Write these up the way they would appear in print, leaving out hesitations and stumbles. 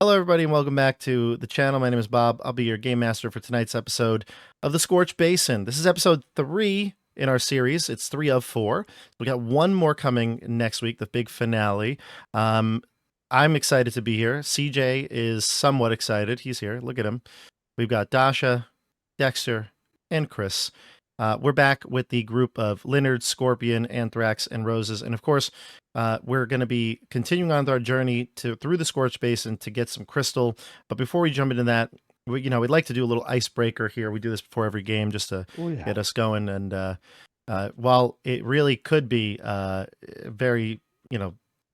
Hello, everybody, and welcome back to the channel. My name is Bob. I'll be your game master for tonight's episode of the Scorched Basin. This is episode 3 in our series. It's 3 of 4. We got one more coming next week, the big finale. I'm excited to be here. CJ is somewhat excited. He's here. Look at him. We've got Dasha, Dexter, and Chris. We're back with the group of Leonard, Scorpion, Anthrax, and Roses. And of course, we're going to be continuing on our journey through the Scorched Basin to get some crystal. But before we jump into that, we'd like to do a little icebreaker here. We do this before every game just to get us going. And while it really could be very,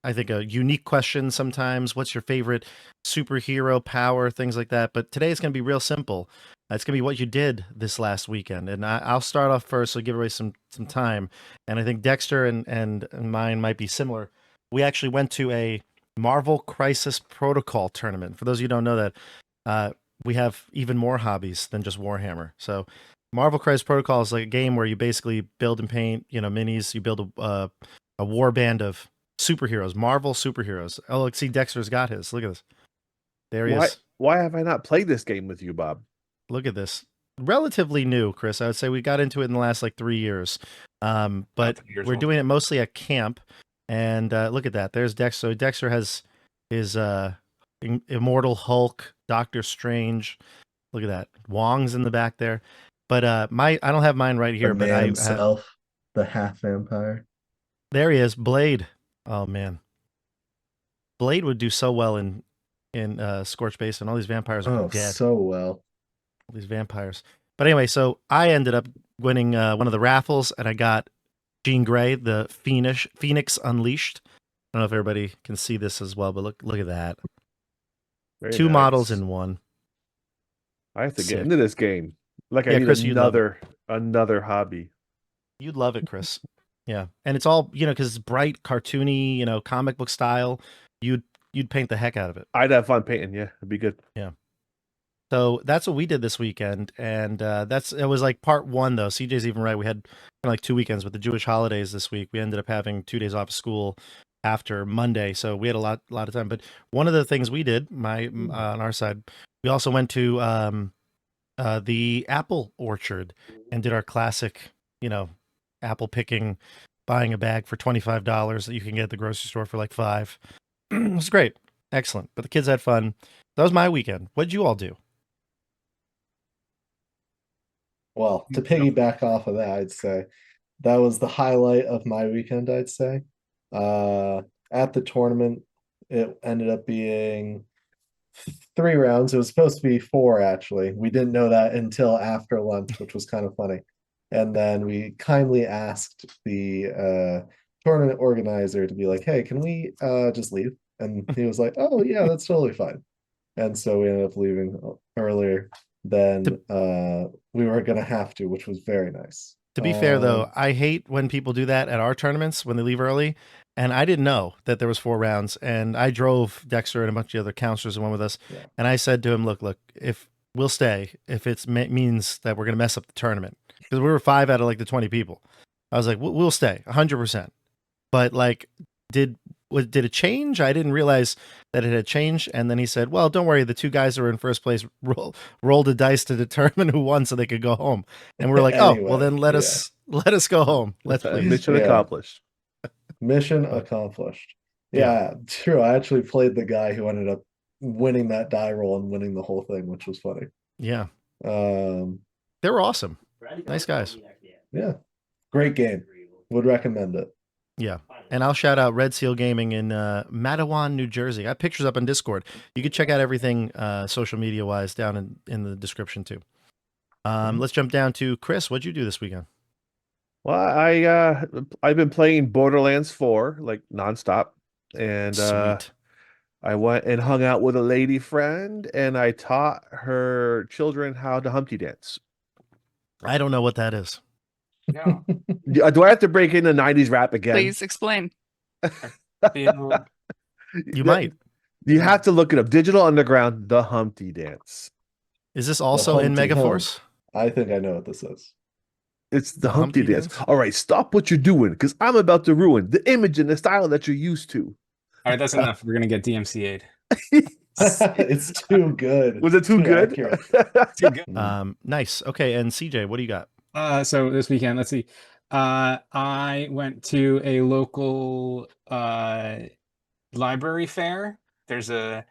I think a unique question sometimes, what's your favorite superhero power, things like that. But today it's going to be real simple. It's going to be what you did this last weekend. And I'll start off first, so give away some time. And I think Dexter and mine might be similar. We actually went to a Marvel Crisis Protocol tournament. For those of you who don't know that, we have even more hobbies than just Warhammer. So Marvel Crisis Protocol is like a game where you basically build and paint, minis. You build a war band of superheroes, Marvel superheroes. Oh, look, see, Dexter's got his. Look at this. There he is. Why have I not played this game with you, Bob? Look at this. Relatively new, Chris. I would say we got into it in the last 3 years. But we're doing it mostly at camp. And look at that. There's Dexter. So Dexter has his Immortal Hulk, Doctor Strange. Look at that. Wong's in the back there. But I don't have mine right here. The man himself, the half vampire. There he is, Blade. Oh man, Blade would do so well in Scorched Basin. All these vampires are dead. So well. All these vampires. But anyway, so I ended up winning one of the raffles, and I got Jean Grey, the Phoenix Unleashed. I don't know if everybody can see this as well, but look at that. Very Two nice. Models in one. I have to get into this game. I need Chris, another hobby. You'd love it, Chris. Yeah, and it's all because it's bright, cartoony, comic book style. You'd paint the heck out of it. I'd have fun painting. Yeah, it'd be good. Yeah. So that's what we did this weekend, and it was like part 1 though. CJ's even right. We had 2 weekends with the Jewish holidays this week. We ended up having 2 days off of school after Monday, so we had a lot of time. But one of the things we did, on our side, we also went to the apple orchard and did our classic, apple picking, buying a bag for $25 that you can get at the grocery store for $5. It was great. Excellent. But the kids had fun. That was my weekend. What did you all do? Well, to piggyback off of that, I'd say that was the highlight of my weekend, I'd say. At the tournament, it ended up being 3 rounds. It was supposed to be 4, actually. We didn't know that until after lunch, which was kind of funny. And then we kindly asked the tournament organizer to be like, hey, can we just leave? And he was like, oh, yeah, that's totally fine. And so we ended up leaving earlier than we were going to have to, which was very nice. To be fair, though, I hate when people do that at our tournaments when they leave early. And I didn't know that there was 4 rounds. And I drove Dexter and a bunch of other counselors that went with us. Yeah. And I said to him, look, if we'll stay, if it means that we're going to mess up the tournament. Because we were 5 out of the 20 people. I was like, we'll stay 100%. But did it change? I didn't realize that it had changed. And then he said, well, don't worry. The 2 guys who were in first place rolled a dice to determine who won so they could go home. And we're like, anyway, oh, well then let us go home. Let's please. Mission accomplished. Mission accomplished. Yeah, true. I actually played the guy who ended up winning that die roll and winning the whole thing, which was funny. Yeah. They were awesome. Nice guys. Yeah. Great game. Would recommend it. Yeah. And I'll shout out Red Seal Gaming in Matawan, New Jersey. I have pictures up on Discord. You can check out everything social media wise down in the description too. Let's jump down to Chris. What'd you do this weekend? Well, I've been playing Borderlands 4 nonstop, and I went and hung out with a lady friend, and I taught her children how to Humpty dance. I don't know what that is. No. Do I have to break into 90s rap again? Please explain. You might. You have to look it up. Digital Underground, the Humpty Dance. Is this also in Megaforce? I think I know what this is. It's the Humpty Dance. All right, stop what you're doing, because I'm about to ruin the image and the style that you're used to. All right, that's enough. We're going to get DMCA'd. It's too good. Was it too good? accurate. Too good. Nice. Okay, and CJ, what do you got? So this weekend, let's see. I went to a local library fair. There's a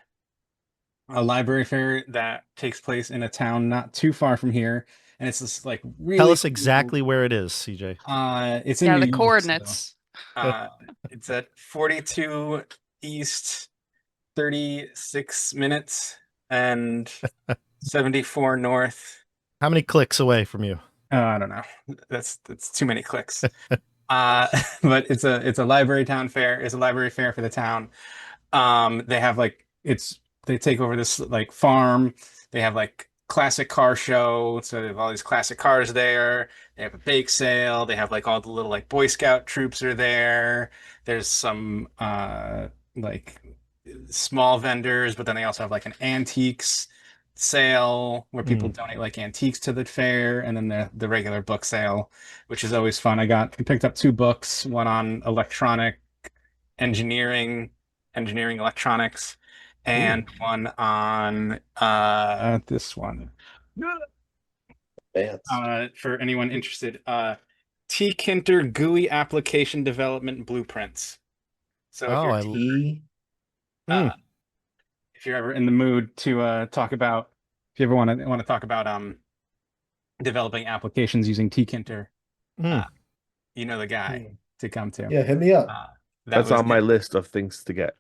library fair that takes place in a town not too far from here, and it's this like really Tell us cool- exactly where it is, CJ. It's in Yeah, New the York, coordinates. it's at 42 East, 36 minutes, and 74 North. How many clicks away from you? I don't know. That's too many clicks. But it's a library town fair. It's a library fair for the town. They have like they take over this like farm. They have like classic car show. So they have all these classic cars there. They have a bake sale. They have like all the little like Boy Scout troops are there. There's some like small vendors, but then they also have like an antiques sale where people donate like antiques to the fair, and then the regular book sale, which is always fun. I picked up 2 books, one on engineering electronics, and one on this one. For anyone interested, T-Kinter GUI application development blueprints. So if you're if you're ever in the mood to talk about, if you ever want to talk about developing applications using T-Kinter, you know the guy to come to. Yeah, hit me up. That's on my list of things to get.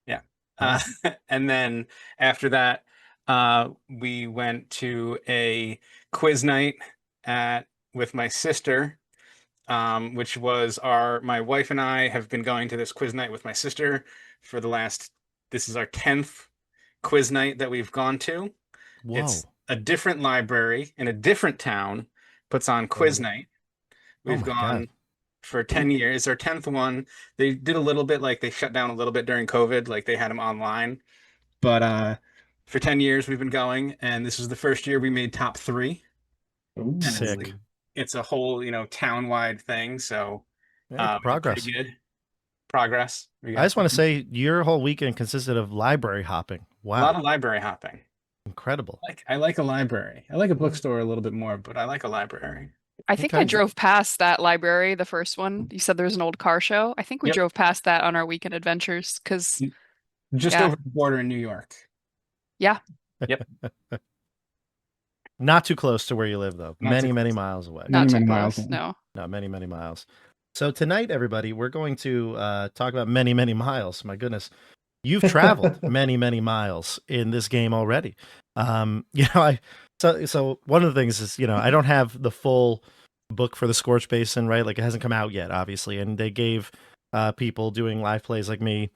Yeah. And then after that, we went to a quiz night with my sister, which was my wife and I have been going to this quiz night with my sister for this is our 10th quiz night that we've gone to. Whoa. It's a different library in a different town puts on quiz night. We've gone for 10 years. It's our 10th one. They did a little bit, like they shut down a little bit during COVID, like they had them online. But for 10 years we've been going, and this is the first year we made top 3. Ooh. Sick. It's a whole, town-wide thing, so progress. pretty good progress. I just want to say your whole weekend consisted of library hopping. Wow. A lot of library hopping. Incredible. I like a library. I like a bookstore a little bit more, but I like a library. I think I drove past that library, the first one. You said there's an old car show. I think we drove past that on our weekend adventures because just over the border in New York. Yeah. Yep. Not too close to where you live, though. Not Many miles away. Not too Many close. miles. No. No, many miles. So tonight, everybody, we're going to talk about many miles. My goodness. You've traveled many miles in this game already. So one of the things is, I don't have the full book for the Scorched Basin, right? Like it hasn't come out yet, obviously. And they gave people doing live plays like me.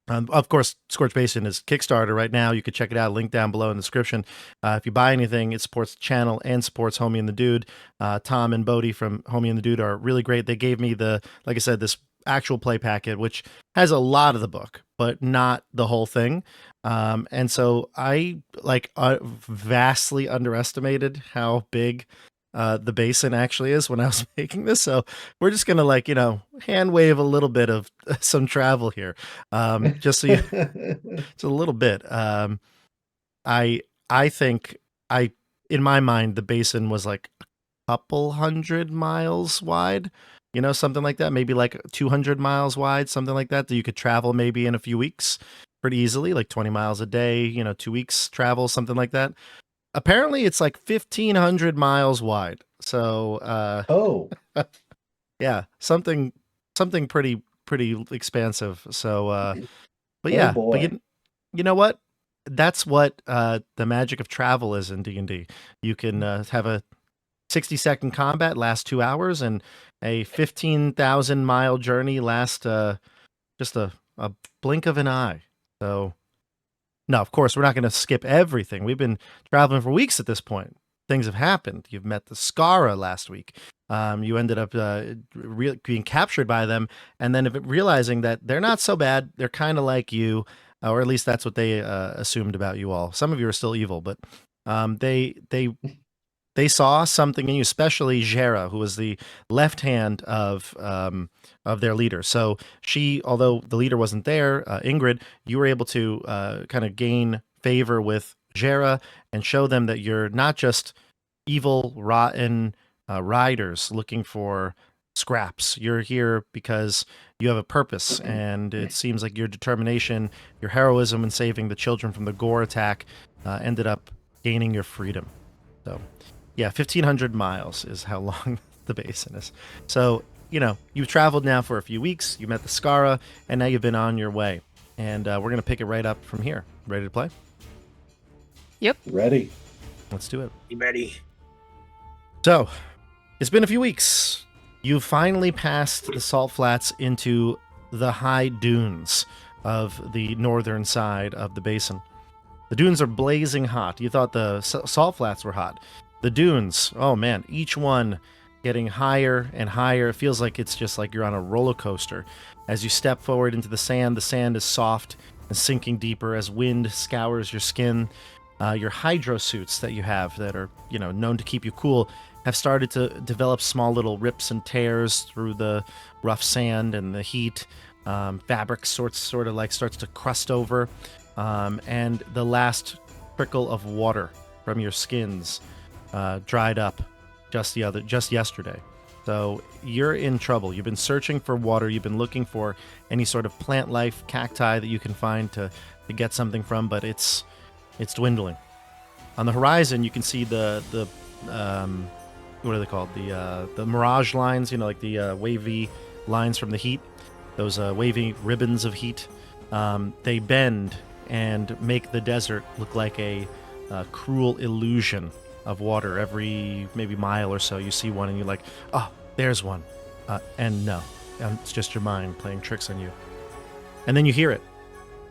Of course, Scorched Basin is Kickstarter right now. You could check it out. Link down below in the description. If you buy anything, it supports the channel and supports Homie and the Dude. Tom and Bodie from Homie and the Dude are really great. They gave me like I said, this actual play packet, which has a lot of the book, but not the whole thing. And so I vastly underestimated how big the basin actually is when I was making this. So we're just going to hand wave a little bit of some travel here. Just so it's a little bit. I think in my mind, the basin was like a couple 100 miles wide, something like that, maybe like 200 miles wide, something like that you could travel maybe in a few weeks pretty easily, like 20 miles a day, 2 weeks travel, something like that. Apparently it's like 1,500 miles wide. So, yeah, something pretty expansive. So, but yeah, boy. but you know what? That's what the magic of travel is in D&D. You can have a 60-second combat last 2 hours, and a 15,000 mile journey last just a blink of an eye. So, no, of course, we're not going to skip everything. We've been traveling for weeks at this point. Things have happened. You've met the Skara last week. You ended up being captured by them, and then realizing that they're not so bad. They're kind of like you, or at least that's what they assumed about you all. Some of you are still evil, but they they saw something in you, especially Jera, who was the left hand of their leader. So she, although the leader wasn't there, Ingrid, you were able to kind of gain favor with Jera and show them that you're not just evil, rotten riders looking for scraps. You're here because you have a purpose, and it seems like your determination, your heroism in saving the children from the gore attack ended up gaining your freedom. So, yeah, 1,500 miles is how long the basin is. So, you've traveled now for a few weeks, you met the Skara, and now you've been on your way. And we're going to pick it right up from here. Ready to play? Yep. Ready. Let's do it. You ready? So, it's been a few weeks. You finally passed the salt flats into the high dunes of the northern side of the basin. The dunes are blazing hot. You thought the salt flats were hot. The dunes, oh man, each one getting higher and higher. It feels like it's just like you're on a roller coaster. As you step forward into the sand is soft and sinking deeper as wind scours your skin. Your hydro suits that you have that are, known to keep you cool have started to develop small little rips and tears through the rough sand and the heat. Fabric sort of like starts to crust over, and the last trickle of water from your skins dried up just yesterday. So you're in trouble. You've been searching for water. You've been looking for any sort of plant life, cacti that you can find to get something from, but it's dwindling. On the horizon, you can see the what are they called? The mirage lines, like the wavy lines from the heat. Those wavy ribbons of heat. They bend and make the desert look like a cruel illusion of water. Every maybe mile or so, you see one and you're like, oh, there's one. And no, it's just your mind playing tricks on you. And then you hear it.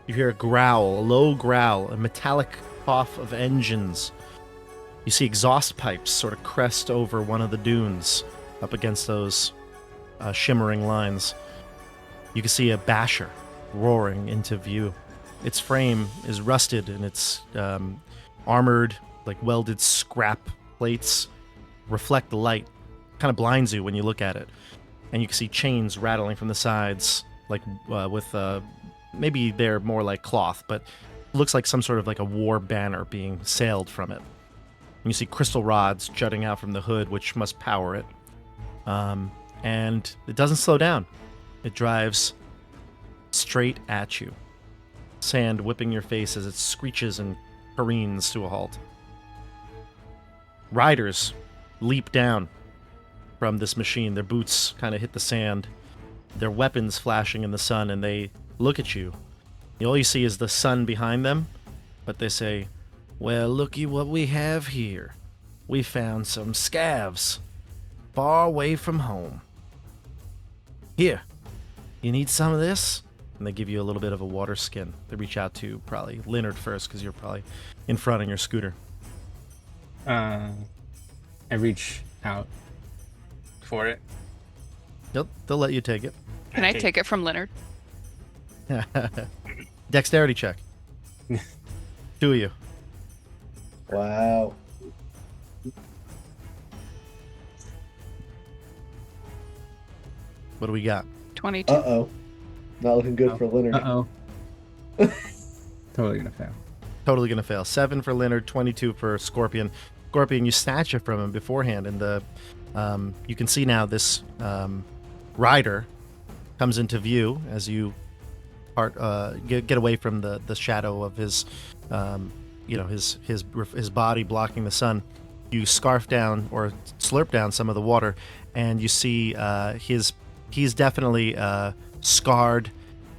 You hear a growl, a low growl, a metallic cough of engines. You see exhaust pipes sort of crest over one of the dunes up against those shimmering lines. You can see a basher roaring into view. Its frame is rusted and its armored, like welded scrap plates reflect the light. Kind of blinds you when you look at it. And you can see chains rattling from the sides, like with maybe they're more like cloth, but looks like some sort of like a war banner being sailed from it. And you see crystal rods jutting out from the hood, which must power it. And it doesn't slow down. It drives straight at you. Sand whipping your face as it screeches and careens to a halt. Riders leap down from this machine. Their boots kind of hit the sand. Their weapons flashing in the sun, and they look at you. All you see is the sun behind them, but they say, well, looky what we have here. We found some scavs, far away from home. Here, you need some of this? And they give you a little bit of a water skin. They reach out to probably Leonard first, because you're probably in front on your scooter. I reach out for it. They'll let you take it. Can I take it from Leonard? Dexterity check. 2 of you. Wow. What do we got? 22. Uh-oh. Not looking good for Leonard. Uh-oh. Totally gonna fail. Totally gonna fail. 7 for Leonard, 22 for Scorpion. Scorpion, you snatch it from him beforehand, and you can see now this rider comes into view as you get away from the shadow of his his body blocking the sun. You scarf down or slurp down some of the water, and you see he's definitely scarred,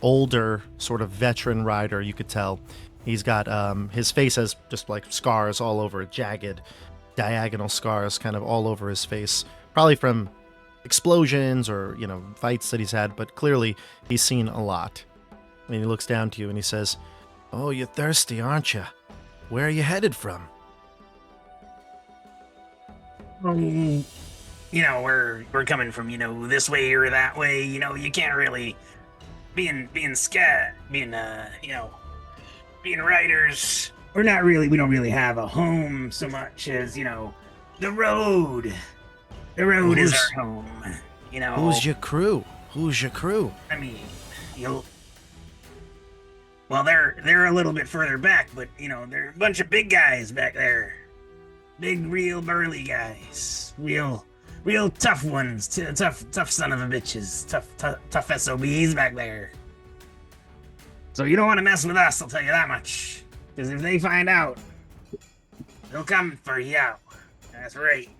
older, sort of veteran rider. You could tell he's got his face has just like scars all over it, jagged, diagonal scars kind of all over his face, probably from explosions or fights that he's had, but clearly he's seen a lot. And he looks down to you and he says, "Oh, you're thirsty, aren't you? Where are you headed from?" We're coming from, this way or that way. You can't really being scat, being writers. We don't really have a home so much as, The road. The road is our home. You know. Who's your crew? Who's your crew? I mean, you'll. Well, they're a little bit further back, but you know, they're a bunch of big guys back there. Big, real burly guys. Real tough ones. Tough son of a bitches. Tough SOBs back there. So you don't want to mess with us, I'll tell you that much. Because if they find out, they'll come for you. That's right.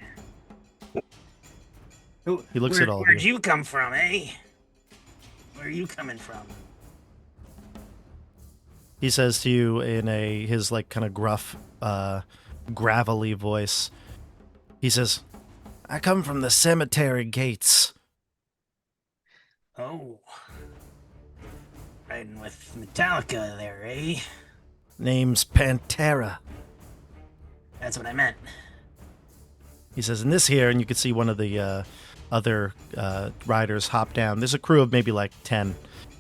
He looks at all of you. Where'd you come from, eh? Where are you coming from? He says to you in his like kind of gruff, gravelly voice. He says, "I come from the cemetery gates." Oh. Riding with Metallica there, eh? Name's Pantera. That's what I meant. He says, "In this here," and you can see one of the other riders hop down. There's a crew of maybe like 10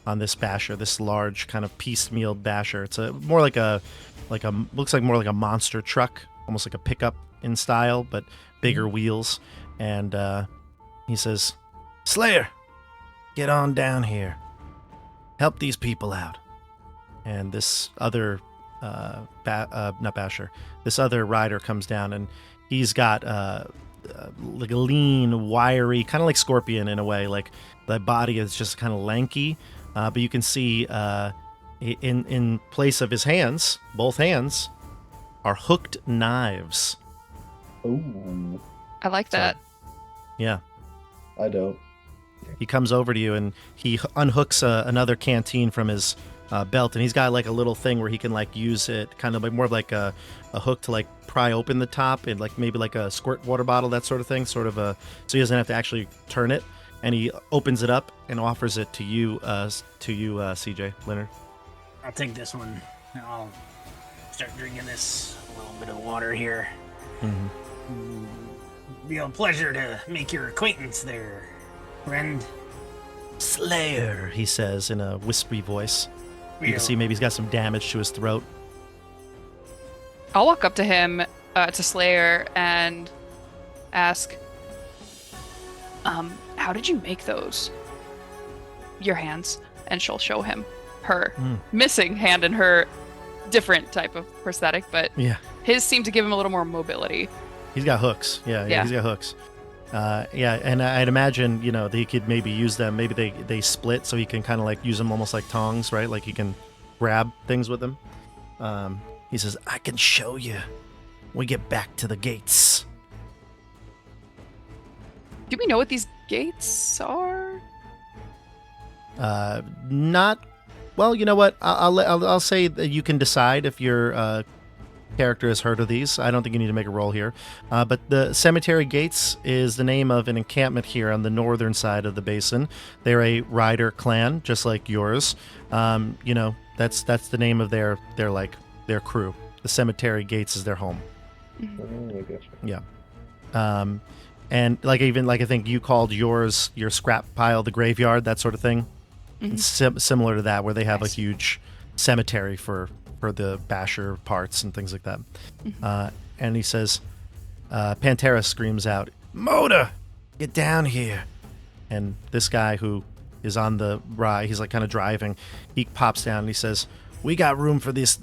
on this basher, this large kind of piecemeal basher. It's more like a looks like more like a monster truck, almost like a pickup in style, but bigger wheels. And he says, "Slayer, get on down here. Help these people out." And this other not basher, this other rider comes down, and he's got like a lean, wiry, kind of like Scorpion in a way. Like the body is just kind of lanky, but you can see in place of his hands, both hands, are hooked knives. Ooh, I like that. Yeah. I don't. He comes over to you and he unhooks another canteen from his belt, and he's got like a little thing where he can like use it, kind of like more of like a hook to like pry open the top, and like maybe like a squirt water bottle, that sort of thing, so he doesn't have to actually turn it. And he opens it up and offers it to you, CJ Leonard. I'll take this one. I'll start drinking this. A little bit of water here. Mm-hmm. Real pleasure to make your acquaintance there, friend. Slayer, he says in a wispy voice. You can see maybe he's got some damage to his throat. I'll walk up to him, to Slayer, and ask, how did you make those? Your hands. And she'll show him her missing hand in her different type of prosthetic, but yeah, his seemed to give him a little more mobility. He's got hooks. Yeah, he's got hooks. Yeah, and I'd imagine, you know, he could maybe use them. Maybe they split so he can kind of like use them almost like tongs, right? Like he can grab things with them. He says, "I can show you when we get back to the gates." Do we know what these gates are? Not. Well, you know what? I'll say that you can decide if your character has heard of these. I don't think you need to make a roll here. But the Cemetery Gates is the name of an encampment here on the northern side of the basin. They're a rider clan, just like yours. You know, that's the name of their crew. The Cemetery Gates is their home. Oh, I gotcha. Yeah. And like I think you called yours your scrap pile, the graveyard, that sort of thing. Mm-hmm. It's similar to that, where they have Nice. a huge cemetery for the basher parts and things like that. Mm-hmm. And he says, Pantera screams out, "Moda, get down here!" And this guy who is on the ride, he's like kind of driving. He pops down and he says, "We got room for these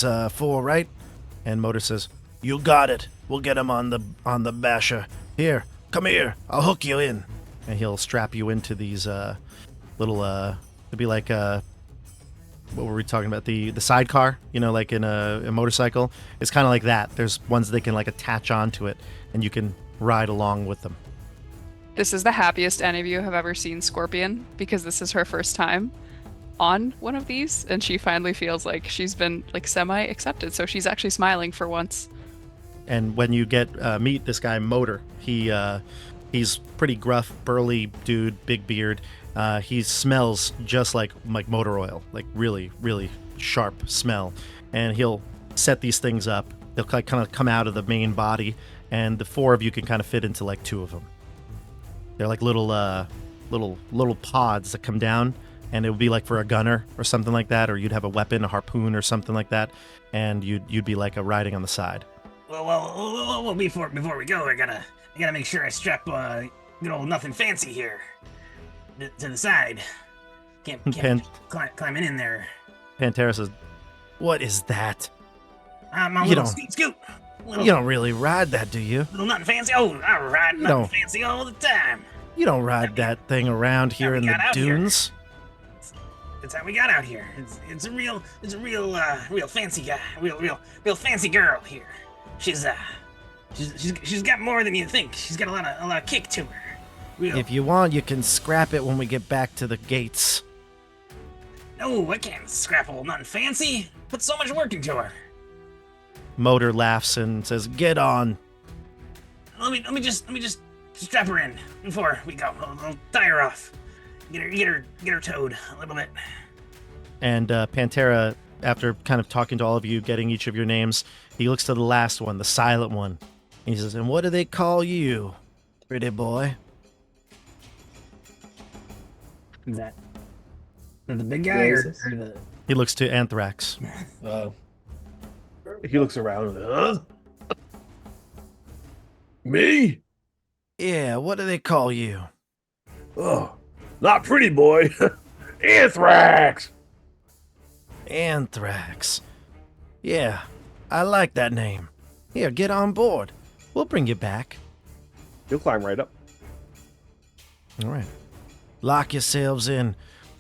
4, right?" And Moda says, "You got it. We'll get him on the basher. Here, come here. I'll hook you in." And he'll strap you into these little it'd be like what were we talking about? The sidecar, you know, like in a motorcycle. It's kind of like that. There's ones they can like attach onto it, and you can ride along with them. This is the happiest any of you have ever seen Scorpion, because this is her first time on one of these, and she finally feels like she's been like semi-accepted, so she's actually smiling for once. And when you get meet this guy Motor, he's pretty gruff, burly dude, big beard. He smells just like motor oil, like really, really sharp smell. And he'll set these things up. They'll kind of come out of the main body, and the 4 of you can kind of fit into like 2 of them. They're like little pods that come down, and it would be like for a gunner or something like that, or you'd have a weapon, a harpoon or something like that, and you'd be like a riding on the side. Well, before we go, I gotta make sure I strap good old nothing fancy here to the side. Can't climbing in there. Pantera says, "What is that? My You little don't- scoot. You don't really ride that, do you? Little nothing fancy. Oh, I ride You nothing don't. fancy all the time. You don't ride that thing around here we in the got out here. dunes." That's how we got out here. It's a real fancy guy, real fancy girl here. She's got more than you think. She's got a lot of kick to her. If you want, you can scrap it when we get back to the gates. No, I can't scrap old nothing fancy. Put so much work into her. Motor laughs and says, "Get on." Let me just strap her in before we go. I'll tie her off. Get her towed a little bit. And Pantera, after kind of talking to all of you, getting each of your names, he looks to the last one, the silent one. And he says, "And what do they call you, pretty boy?" Is that the big guy or the? He looks to Anthrax. He looks around. Huh? Me? "Yeah, what do they call you?" Oh, not pretty boy. Anthrax. Anthrax. "Yeah, I like that name. Here, get on board. We'll bring you back." He'll climb right up. All right. "Lock yourselves in,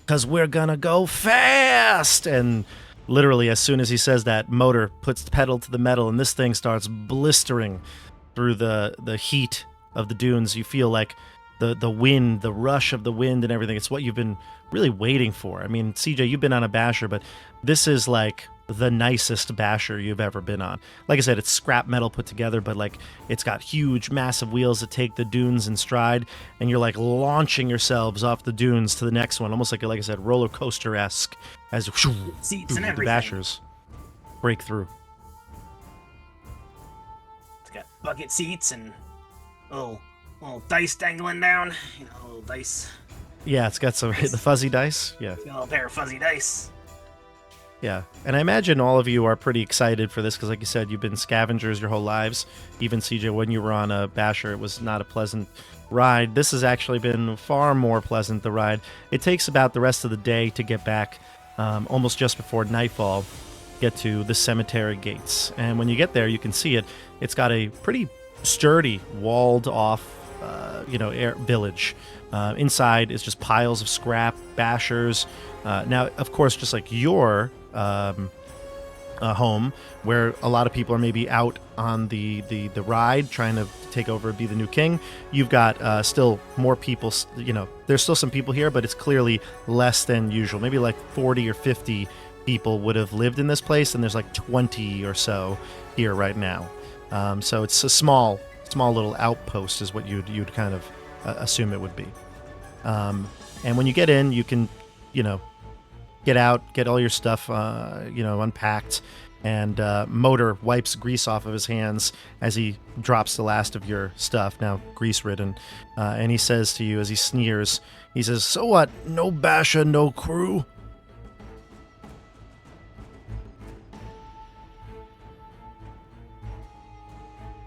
because we're going to go fast." And literally, as soon as he says that, Motor puts the pedal to the metal, and this thing starts blistering through the heat of the dunes. You feel like the wind, the rush of the wind and everything. It's what you've been really waiting for. I mean, CJ, you've been on a basher, but this is like the nicest basher you've ever been on. Like I said, it's scrap metal put together, but like it's got huge, massive wheels that take the dunes in stride, and you're like launching yourselves off the dunes to the next one, almost like I said, roller coaster-esque, as Seats and the everything. bashers break through. It's got bucket seats and little dice dangling down. You know, little dice. Yeah, it's got some the fuzzy dice. Yeah. A little pair of fuzzy dice. Yeah, and I imagine all of you are pretty excited for this because, like you said, you've been scavengers your whole lives. Even CJ, when you were on a basher, it was not a pleasant ride. This has actually been far more pleasant, the ride. It takes about the rest of the day to get back, almost just before nightfall, get to the cemetery gates. And when you get there, you can see it. It's got a pretty sturdy, walled-off, village. Inside is just piles of scrap, bashers. Now, of course, just like your home, where a lot of people are maybe out on the ride trying to take over, be the new king, you've got still more people. There's still some people here, but it's clearly less than usual. Maybe like 40 or 50 people would have lived in this place, and there's like 20 or so here right now. So it's a small little outpost is what you'd kind of assume it would be. And when you get in, you can, get out, get all your stuff, unpacked, and Motor wipes grease off of his hands as he drops the last of your stuff, now grease-ridden, and he says to you as he sneers, he says, "So what, no basher, no crew?"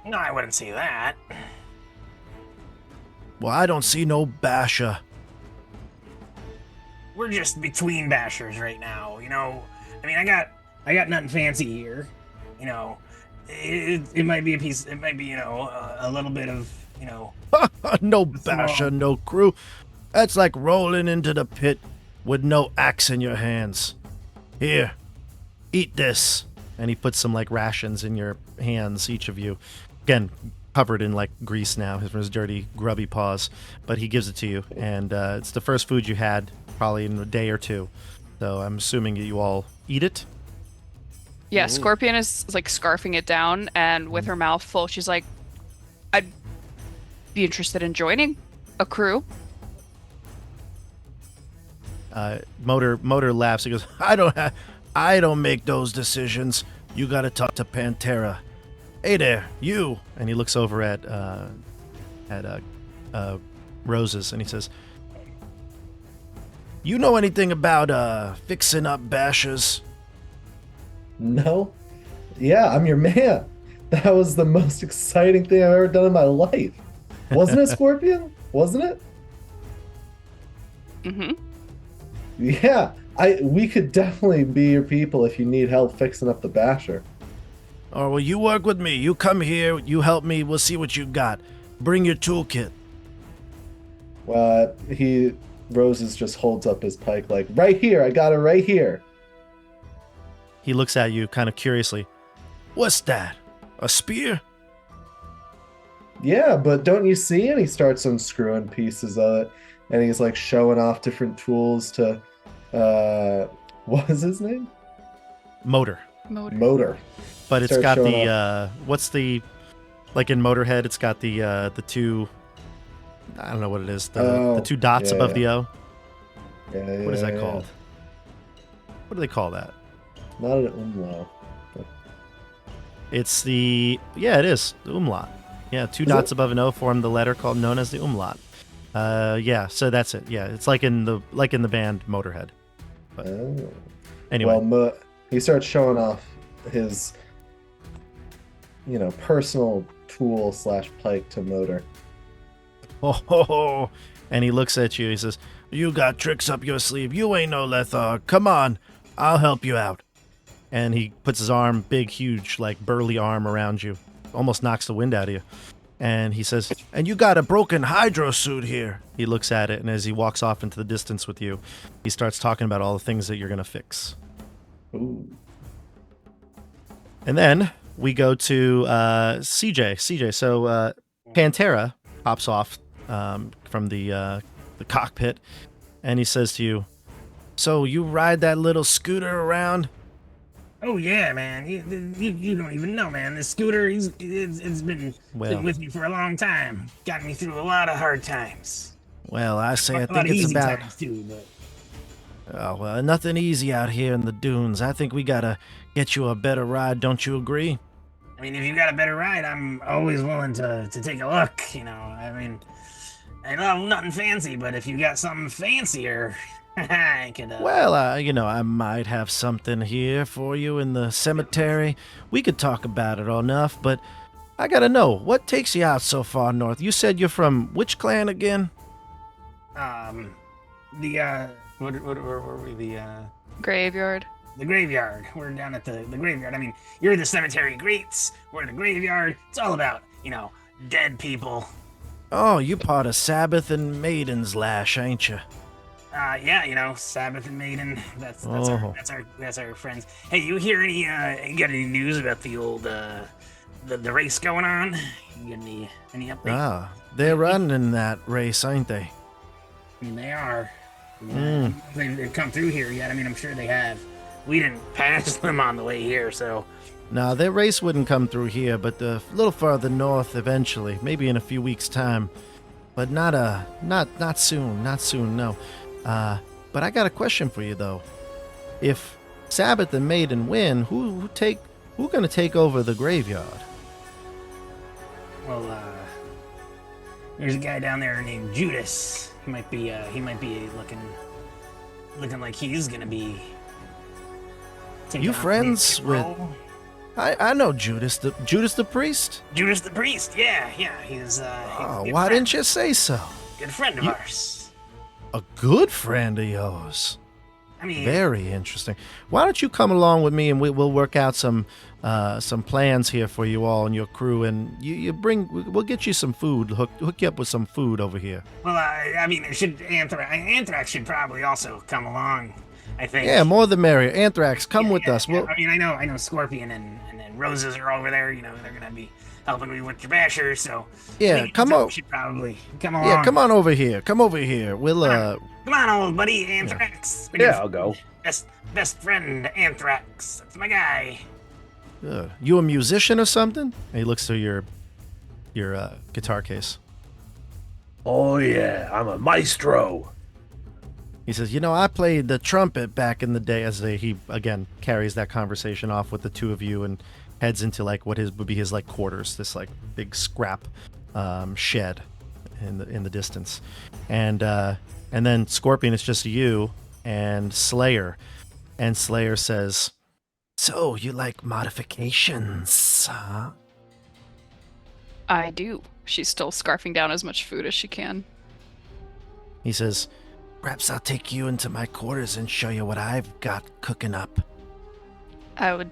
No, I wouldn't say that. "Well, I don't see no basher." We're just between bashers right now, I mean, I got nothing fancy here, It might be a piece. It might be, a little bit of, "No basher, no crew. That's like rolling into the pit with no axe in your hands. Here, eat this." And he puts some like rations in your hands, each of you. Again, covered in like grease now from his dirty, grubby paws. But he gives it to you, and it's the first food you had probably in a day or two. So I'm assuming that you all eat it. Yeah, Scorpion is like scarfing it down, and with her mouth full, she's like, "I'd be interested in joining a crew." Motor laughs. He goes, I don't make those decisions. You got to talk to Pantera. Hey there, you." And he looks over at Roses, and he says, "You know anything about fixing up bashers?" No. Yeah, I'm your man. That was the most exciting thing I've ever done in my life. Wasn't it, Scorpion? Wasn't it? Mm-hmm. Yeah. We could definitely be your people if you need help fixing up the basher. Oh, well, you work with me. You come here, you help me, we'll see what you got. Bring your toolkit. Roses just holds up his pike like, right here, I got it right here. He looks at you kind of curiously. What's that? A spear? Yeah, but don't you see? And he starts unscrewing pieces of it, and he's like showing off different tools to, what was his name? Motor. Motor. But it's Start got showing the, what's the, like in Motorhead, it's got the two, I don't know what it is, the two dots yeah, above yeah. the O. Yeah, What is that yeah. called? What do they call that? Not an umlaut. It's the, yeah, it is, the umlaut. Yeah, two Is dots it? above an O form the letter called known as the umlaut. Yeah, so that's it. Yeah, it's like in the band Motorhead. But Oh. anyway, Well, he starts showing off his, personal tool / pike to Motor. oh, and he looks at you. He says, "You got tricks up your sleeve. You ain't no Lethar. Come on, I'll help you out." And he puts his arm, big, huge, like burly arm around you, almost knocks the wind out of you. And he says, "And you got a broken hydro suit here." He looks at it, and as he walks off into the distance with you, he starts talking about all the things that you're gonna fix. Ooh. And then we go to CJ. CJ, so Pantera hops off from the cockpit, and he says to you, "So you ride that little scooter around?" Oh yeah, man. You don't even know, man. The scooter, it's been with me for a long time. Got me through a lot of hard times. Well, I say I A lot think of it's easy about. times too, but Oh, well, nothing easy out here in the dunes. I think we gotta get you a better ride. Don't you agree? I mean, if you got a better ride, I'm always willing to take a look. I mean, I love nothing fancy, but if you got something fancier, I could. Well, I might have something here for you in the cemetery. We could talk about it all enough, but I gotta know, what takes you out so far north? You said you're from which clan again? What were we? Graveyard. The graveyard. We're down at the graveyard. I mean, you're the cemetery greats. We're the graveyard. It's all about, dead people. Oh, you part of Sabbath and Maiden's Lash, ain't you? Yeah, Sabbath and Maiden. That's Oh. our friends. Hey, you hear any you got any news about the old the race going on? You got any updates? Ah, they're running that race, ain't they? I mean, they are. Yeah, they've come through here yet. I mean, I'm sure they have. We didn't pass them on the way here, so. No, their race wouldn't come through here, but a little further north eventually, maybe in a few weeks' time. But not soon, no. But I got a question for you though. If Sabbath and Maiden win, who gonna take over the graveyard? Well, there's a guy down there named Judas. He might be looking like he's gonna be. taking You on the friends leadership with- role. I know Judas the priest. Judas the priest? Yeah. He's a Oh, good why friend. didn't you say so? Good friend of ours. A good friend of yours. I mean, Very interesting. Why don't you come along with me and we'll work out some plans here for you all and your crew, and we'll get you some food, hook you up with some food over here. well, I mean, Anthrax should probably also come along. I think. Yeah, more the merrier. Anthrax, come with Yeah, us. yeah. We'll, I mean, I know Scorpion and Roses are over there. They're gonna be helping me with your basher. So Yeah, maybe come Anthrax on. should probably come along. yeah, come on over here. Come over here. We'll Come on, old buddy, Anthrax. Yeah, I'll go. Best friend, Anthrax. That's my guy. you a musician or something? And he looks through your guitar case. Oh yeah, I'm a maestro. He says, I played the trumpet back in the day, as he again carries that conversation off with the two of you and heads into like what would be his like quarters, this like big scrap shed in the distance. And then Scorpion, it's just you and Slayer. And Slayer says, "So you like modifications, huh?" I do. She's still scarfing down as much food as she can. He says, perhaps I'll take you into my quarters and show you what I've got cooking up. I would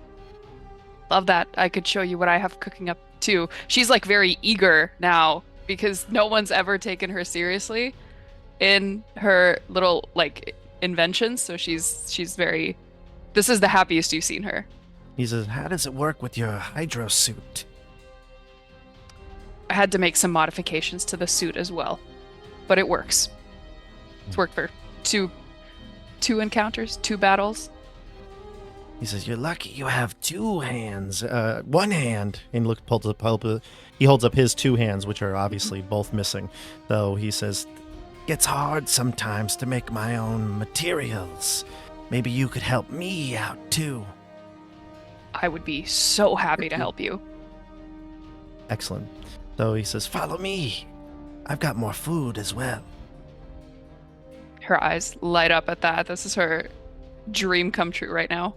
love that. I could show you what I have cooking up too. She's like very eager now because no one's ever taken her seriously in her little like inventions. So she's very. This is the happiest you've seen her. He says, how does it work with your hydro suit? I had to make some modifications to the suit as well, but it works. It's worked for two encounters, 2 battles. He says, you're lucky you have 2 hands. 1 hand. And he holds up his 2 hands, which are obviously both missing. So he says, gets hard sometimes to make my own materials. Maybe you could help me out too. I would be so happy to help you. Excellent. So he says, follow me. I've got more food as well. Her eyes light up at that. This is her dream come true right now.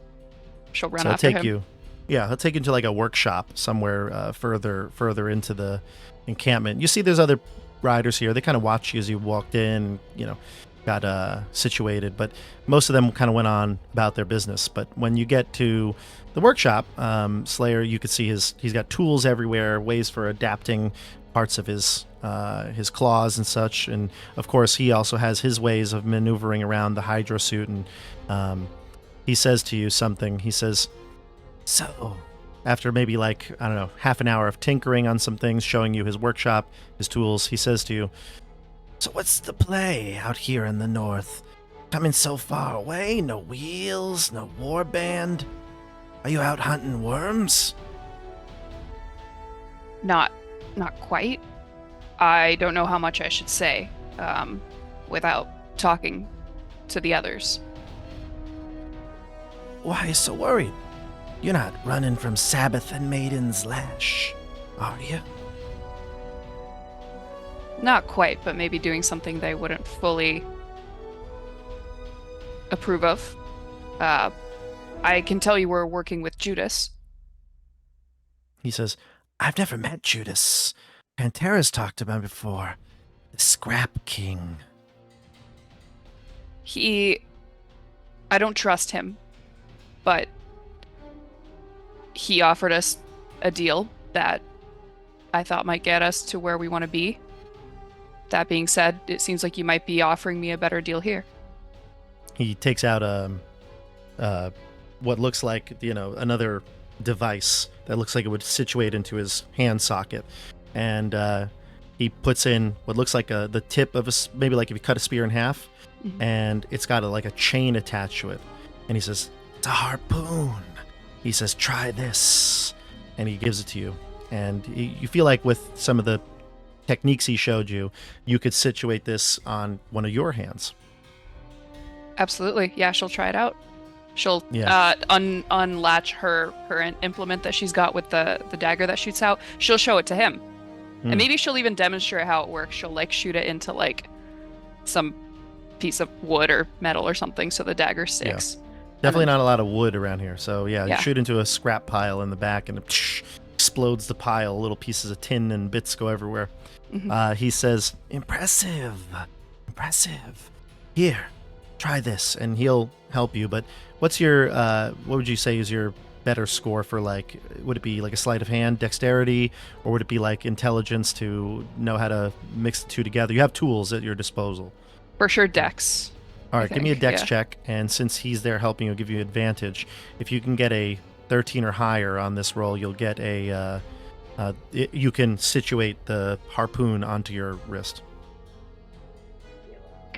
She'll run So after he'll take him. you. Yeah, he'll take you to like a workshop somewhere further into the encampment. You see, there's other riders here. They kind of watch you as you walked in. Got situated, but most of them kind of went on about their business. But when you get to the workshop, Slayer, you could see he's got tools everywhere, ways for adapting parts of his claws and such. And of course, he also has his ways of maneuvering around the hydro suit. And he says to you something. He says, so after maybe like, I don't know, half an hour of tinkering on some things, showing you his workshop, his tools, he says to you, so what's the play out here in the north? Coming so far away, no wheels, no warband. Are you out hunting worms? Not quite. I don't know how much I should say without talking to the others. Why are you so worried? You're not running from Sabbath and Maiden's lash, are you? Not quite, but maybe doing something they wouldn't fully approve of. I can tell you we're working with Judas. He says, I've never met Judas. Pantera's talked about him before. The Scrap King. I don't trust him, but he offered us a deal that I thought might get us to where we want to be. That being said, it seems like you might be offering me a better deal here. He takes out what looks like, another device that looks like it would situate into his hand socket. And he puts in what looks like the tip of maybe like if you cut a spear in half, Mm-hmm. and it's got like a chain attached to it. And he says, it's a harpoon. He says, try this. And he gives it to you. And you feel like with some of the techniques he showed you, you could situate this on one of your hands. Absolutely. Yeah, she'll try it out. She'll Yeah. unlatch her implement that she's got with the dagger that shoots out. She'll show it to him. And maybe she'll even demonstrate how it works. She'll like shoot it into like some piece of wood or metal or something so the dagger sticks. Definitely not a lot of wood around here. So yeah, Yeah. you shoot into a scrap pile in the back and it explodes the pile. Little pieces of tin and bits go everywhere. Mhm. He says, impressive. Here, try this, and he'll help you. But what's your, what would you say is your better score for, like, would it be like a sleight of hand, dexterity, or would it be like intelligence to know how to mix the two together? You have tools at your disposal. For sure, Dex. All right, give me a think, dex yeah. check, and since he's there helping, he'll give you advantage. If you can get a 13 or higher on this roll, you'll get you can situate the harpoon onto your wrist.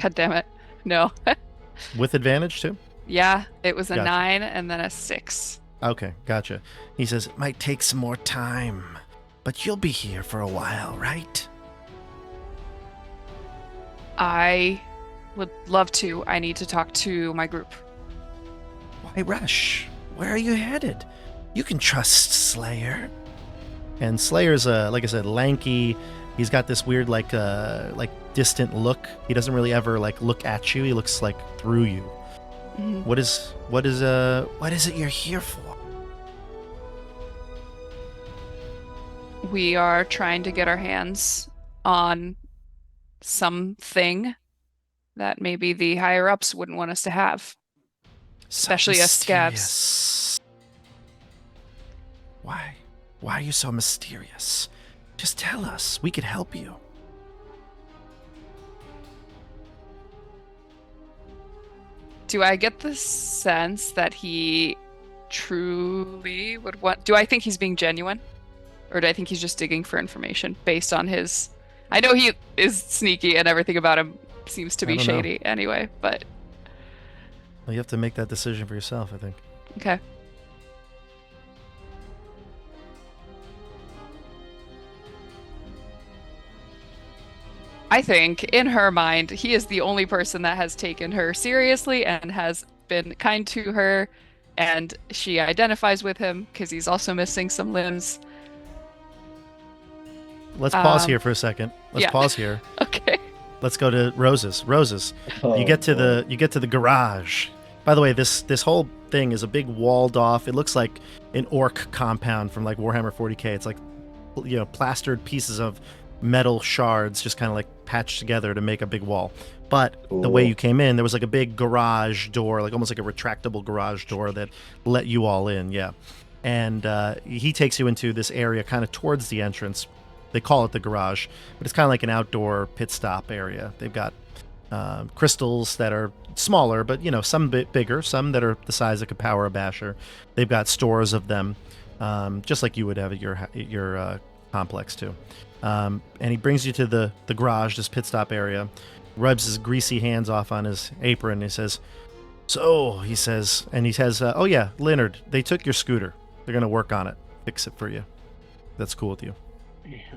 God damn it. No. With advantage, too? Yeah, it was a Gotcha. 9 and then a 6. Okay, gotcha. He says, it might take some more time, but you'll be here for a while, right? I would love to. I need to talk to my group. Why rush? Where are you headed? You can trust Slayer. And Slayer's, like I said, lanky. He's got this weird, like distant look. He doesn't really ever like look at you. He looks like through you. Mhm. What is it you're here for? we are trying to get our hands on something that maybe the higher ups wouldn't want us to have. Especially us scabs. Mysterious. Why? Why are you so mysterious? Just tell us. We could help you. Do I get the sense that he truly would want... Do I think he's being genuine? Or do I think he's just digging for information based on his... I know he is sneaky and everything about him seems to be shady anyway, but... Well, you have to make that decision for yourself, I think. Okay. I think, in her mind, he is the only person that has taken her seriously and has been kind to her, and she identifies with him because he's also missing some limbs. Let's pause here for a second. Let's pause here. Okay. Let's go to Roses. Roses. Oh, you get to boy. the garage. By the way, this whole thing is a big walled off. It looks like an orc compound from like Warhammer 40K. It's like, you know, plastered pieces of metal shards just kind of like patched together to make a big wall. But the way you came in, there was like a big garage door, like almost like a retractable garage door that let you all in. Yeah. And he takes you into this area kind of towards the entrance. They call it the garage, but it's kind of like an outdoor pit stop area. They've got crystals that are smaller, but, you know, some a bit bigger, some that are the size that could power a basher. They've got stores of them, just like you would have at your complex too. And he brings you to the garage, this pit stop area, rubs his greasy hands off on his apron, and he says, "So," he says, "Oh yeah, Leonard, they took your scooter. They're gonna work on it, fix it for you. That's cool with you."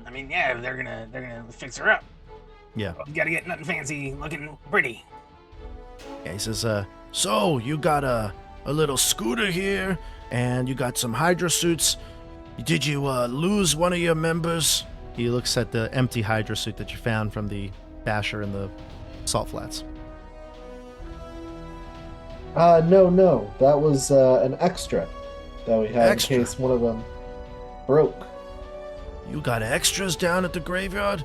I mean, yeah, they're gonna fix her up. Yeah. You gotta get nothing fancy, looking pretty. Yeah, he says, "So you got a little scooter here, and you got some hydro suits. Did you lose one of your members?" He looks at the empty hydro suit that you found from the basher in the salt flats. No. That was an extra that we had Extra? in case one of them broke. You got extras down at the graveyard?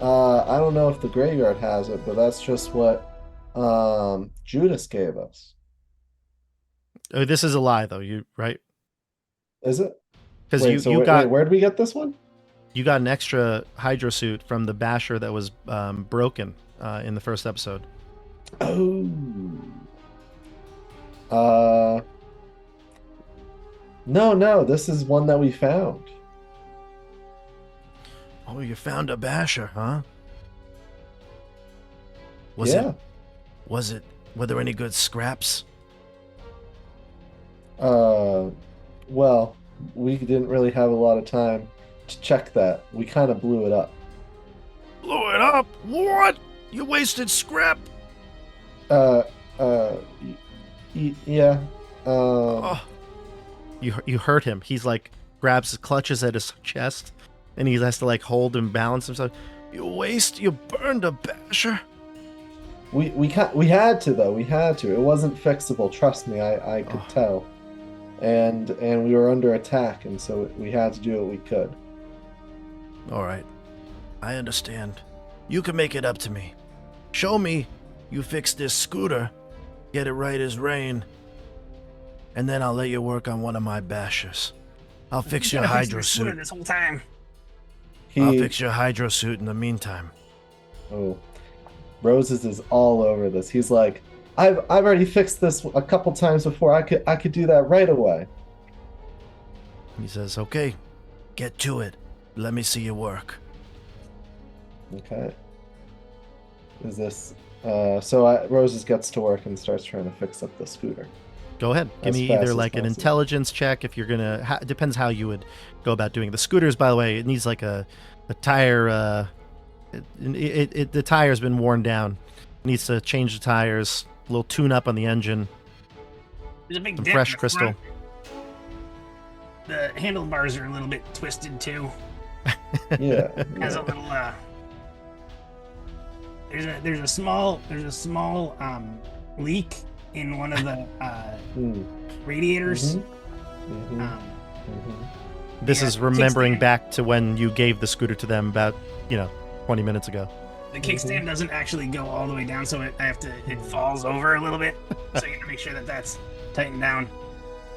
I don't know if the graveyard has it, but that's just what Judas gave us. Oh, this is a lie, though. You right? Is it? Because where did we get this one? you got an extra hydro suit from the basher that was broken in the first episode. Oh. No, this is one that we found. Oh, you found a basher, huh? Yeah. Were there any good scraps? Well, we didn't really have a lot of time to check that. We kind of blew it up. Blew it up? What? You wasted scrap? Yeah. Oh. You hurt him. He's like clutches at his chest, and he has to like hold and balance himself. You burned a basher. We had to though. We had to. It wasn't fixable. Trust me. I could tell. And we were under attack, and so we had to do what we could. All right, I understand. You can make it up to me. Show me you fix this scooter, get it right as rain, and then I'll let you work on one of my bashers. I'll fix your hydro suit. This whole time. I'll fix your hydro suit in the meantime. Oh, Roses is all over this. He's like, I've already fixed this a couple times before. I could do that right away. He says, "Okay, get to it. Let me see you work." Okay. Is this so Roses gets to work and starts trying to fix up the scooter. Go ahead. Give me either like an intelligence check if you're gonna. Depends how you would go about doing the scooters. By the way, it needs like a tire. The tire's been worn down. It needs to change the tires. A little tune up on the engine. There's a big Some dent fresh in the crystal. front. The handlebars are a little bit twisted too. Yeah. Has a little there's a small leak in one of the radiators. This Yeah, is remembering kickstand. back to when you gave the scooter to them about 20 minutes ago. The kickstand doesn't actually go all the way down, so it falls over a little bit. So you gotta make sure that that's tightened down.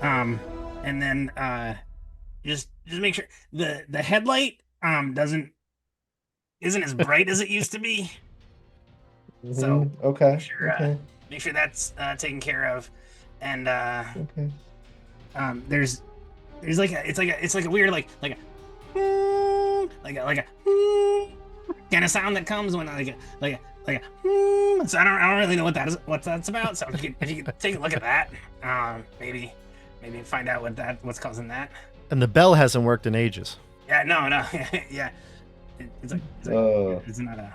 And then just make sure the headlight isn't as bright as it used to be. So okay, sure, make sure that's taken care of. And okay. there's like a weird like a kind of sound that comes when like a so I don't really know what that's about. So if you could take a look at that, maybe find out what's causing that. And the bell hasn't worked in ages. Yeah, no, yeah. It's not a.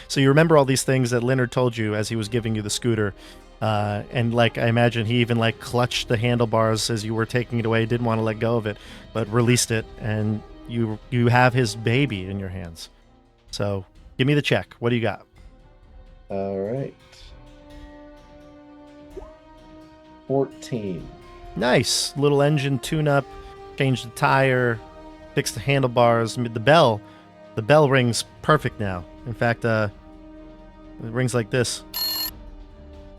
So you remember all these things that Leonard told you as he was giving you the scooter. And like I imagine he even like clutched the handlebars as you were taking it away, didn't want to let go of it, but released it, and you have his baby in your hands. So give me the check. What do you got? All right. 14. Nice. Little engine tune-up, change the tire, fix the handlebars. The bell rings perfect now. In fact, it rings like this.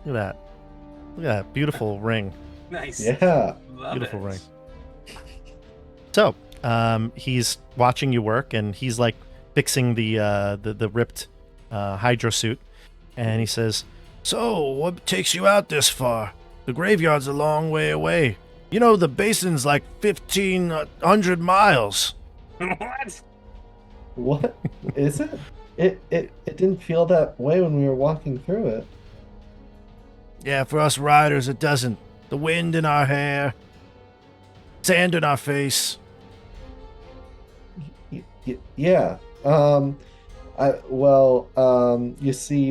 Look at that beautiful ring. Nice. Yeah. Love Beautiful it. ring. So, he's watching you work, and he's like fixing the ripped hydro suit, and he says, "So, what takes you out this far? The graveyard's a long way away. You know, the basin's like 1,500 miles." What? What is it? It didn't feel that way when we were walking through it. Yeah, for us riders, it doesn't. The wind in our hair, sand in our face. Yeah. You see,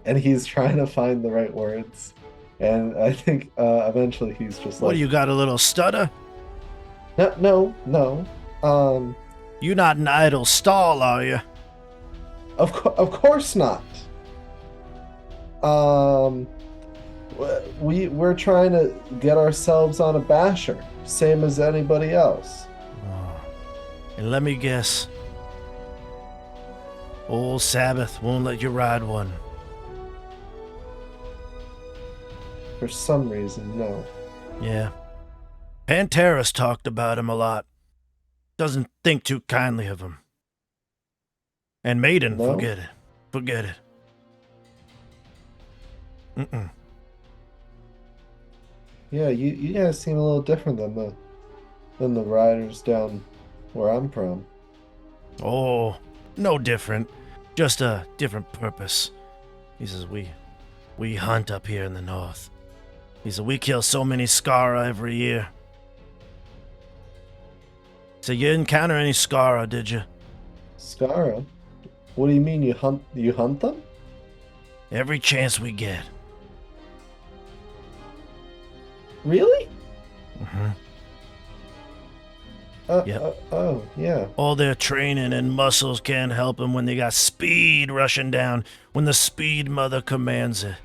and he's trying to find the right words, and I think eventually he's just What like, do you got, a little stutter? No. You not an idle stall, are you? Of course not. We're trying to get ourselves on a basher, same as anybody else. Oh. And let me guess. Old Sabbath won't let you ride one. For some reason, no. Yeah. Pantera's talked about him a lot. Doesn't think too kindly of him. And Maiden, No? forget it. Mm-mm. Yeah, you guys seem a little different than the riders down where I'm from. Oh, no different. Just a different purpose. He says, we hunt up here in the north. He said, we kill so many Skara every year. So you didn't encounter any Skara, did you? Skara? What do you mean you hunt them? Every chance we get. Really? Mm-hmm. Yep. Oh, yeah. All their training and muscles can't help them when they got speed rushing down when the speed mother commands it.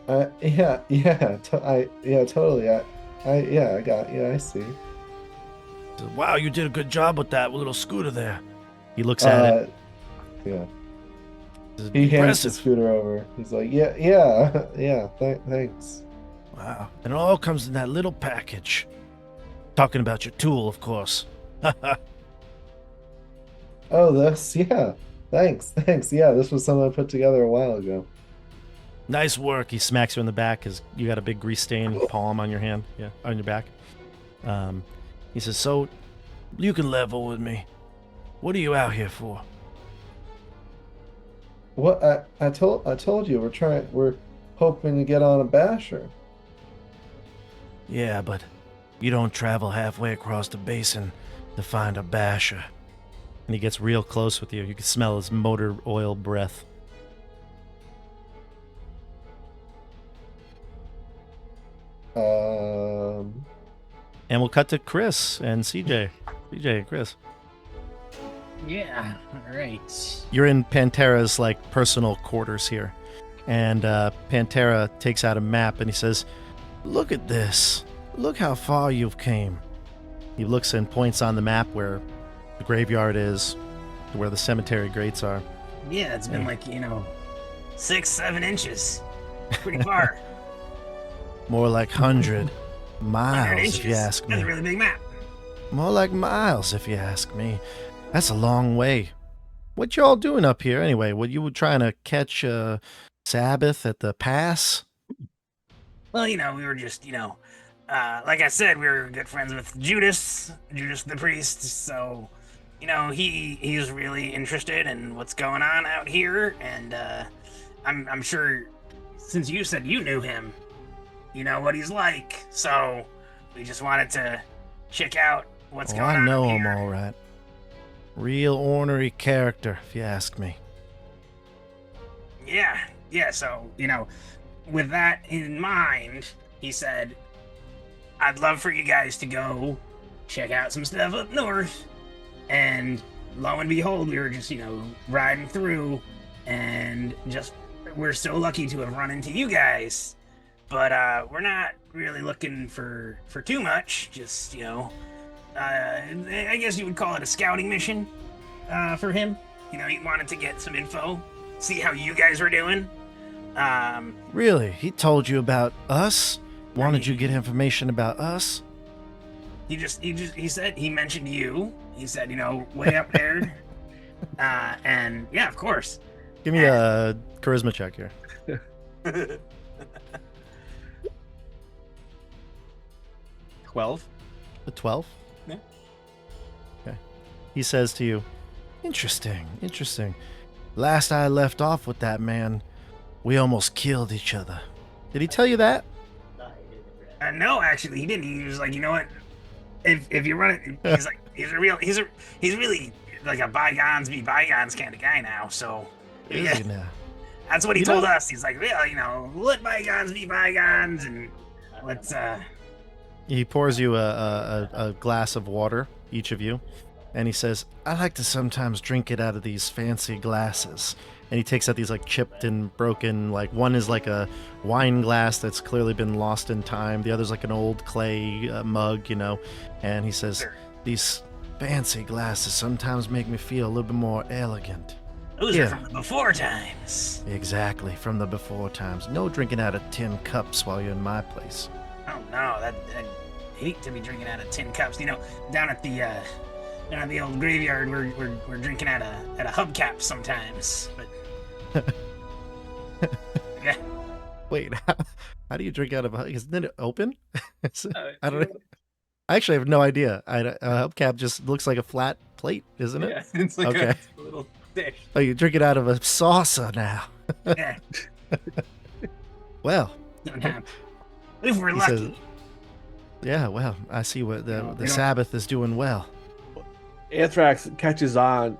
Totally. I see. Wow, you did a good job with that little scooter there. He looks at it. Yeah. This is He hands the impressive. scooter over. He's like, thanks. Wow. And it all comes in that little package. Talking about your tool, of course. Oh, thanks. Yeah, this was something I put together a while ago. Nice work. He smacks you in the back because you got a big grease stain palm on your hand. Yeah, on your back. He says, so you can level with me. What are you out here for? What I told you we're hoping to get on a basher. Yeah, but you don't travel halfway across the basin to find a basher. And he gets real close with you. You can smell his motor oil breath. And we'll cut to Chris and CJ. CJ and Chris. Yeah. All right. You're in Pantera's like personal quarters here. And Pantera takes out a map and he says, "Look at this. Look how far you've came." He looks and points on the map where the graveyard is, to where the cemetery grates are. Yeah, it's been like, 6-7 inches. Pretty far. More like 100 100 miles, inches. if you ask That's a me. really big map. More like miles, if you ask me. That's a long way. What y'all doing up here, anyway? What you were trying to catch Sabbath at the pass? Well, we were just, like I said, we were good friends with Judas the priest. So, he's really interested in what's going on out here, and I'm sure, since you said you knew him, you know what he's like. So, we just wanted to check out what's going on. I know out him here. all right. Real ornery character, if you ask me. Yeah. So, with that in mind, he said, "I'd love for you guys to go check out some stuff up north." And lo and behold, we were just, riding through, and we're so lucky to have run into you guys. But we're not really looking for too much. Just, I guess you would call it a scouting mission for him. He wanted to get some info, see how you guys were doing. Really? He told you about us? Wanted you to get information about us? He said, he mentioned you. He said, way up there. And yeah, of course. Give me a charisma check here. 12. A 12? Yeah. Okay. He says to you, Interesting. Last I left off with that man, we almost killed each other. Did he tell you that? No, actually, he didn't. He was like, you know what? If you run it, he's like, he's really like a bygones be bygones kind of guy now. So Is yeah, he now? that's what he told us. He's like, well, let bygones be bygones, and let's. He pours you a glass of water, each of you, and he says, "I like to sometimes drink it out of these fancy glasses." And he takes out these like chipped and broken, like one is like a wine glass that's clearly been lost in time. The other's like an old clay mug, And he says, "These fancy glasses sometimes make me feel a little bit more elegant." Those are from the before times. Exactly, from the before times. No drinking out of tin cups while you're in my place. Oh no, I hate to be drinking out of tin cups. Down at the old graveyard, we're drinking out of hubcaps sometimes. But yeah. Wait, how do you drink out of a? Isn't it open? I don't know. I actually have no idea. A hubcap just looks like a flat plate, isn't it? Yeah, it's like Okay. a little dish. Oh, you drink it out of a saucer now. Yeah. Well, If we're He lucky. says- yeah. Well, I see what we the don't- Sabbath is doing well. Anthrax catches on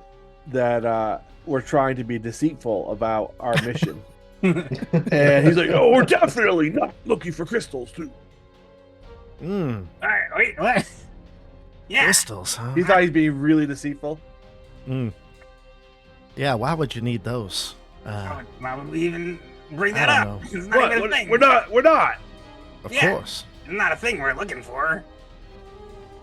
that we're trying to be deceitful about our mission. And he's like, "Oh, we're definitely not looking for crystals, too." Mmm, All right, wait, what? Yeah. crystals, huh? He thought he's being really deceitful. Mm. Yeah. Why would you need those? Why would we even bring I that don't up? know. It's not even a thing. We're not. Of Yeah. course. It's not a thing we're looking for.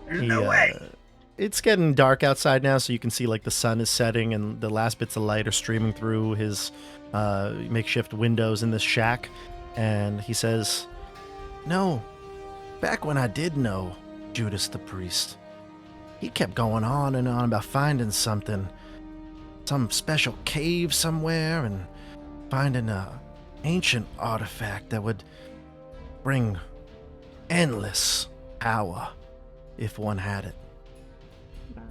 There's no He, way. It's getting dark outside now, so you can see like the sun is setting and the last bits of light are streaming through his makeshift windows in this shack. And he says, "No, back when I did know Judas the priest, he kept going on and on about finding something, some special cave somewhere, and finding a ancient artifact that would bring endless power if one had it."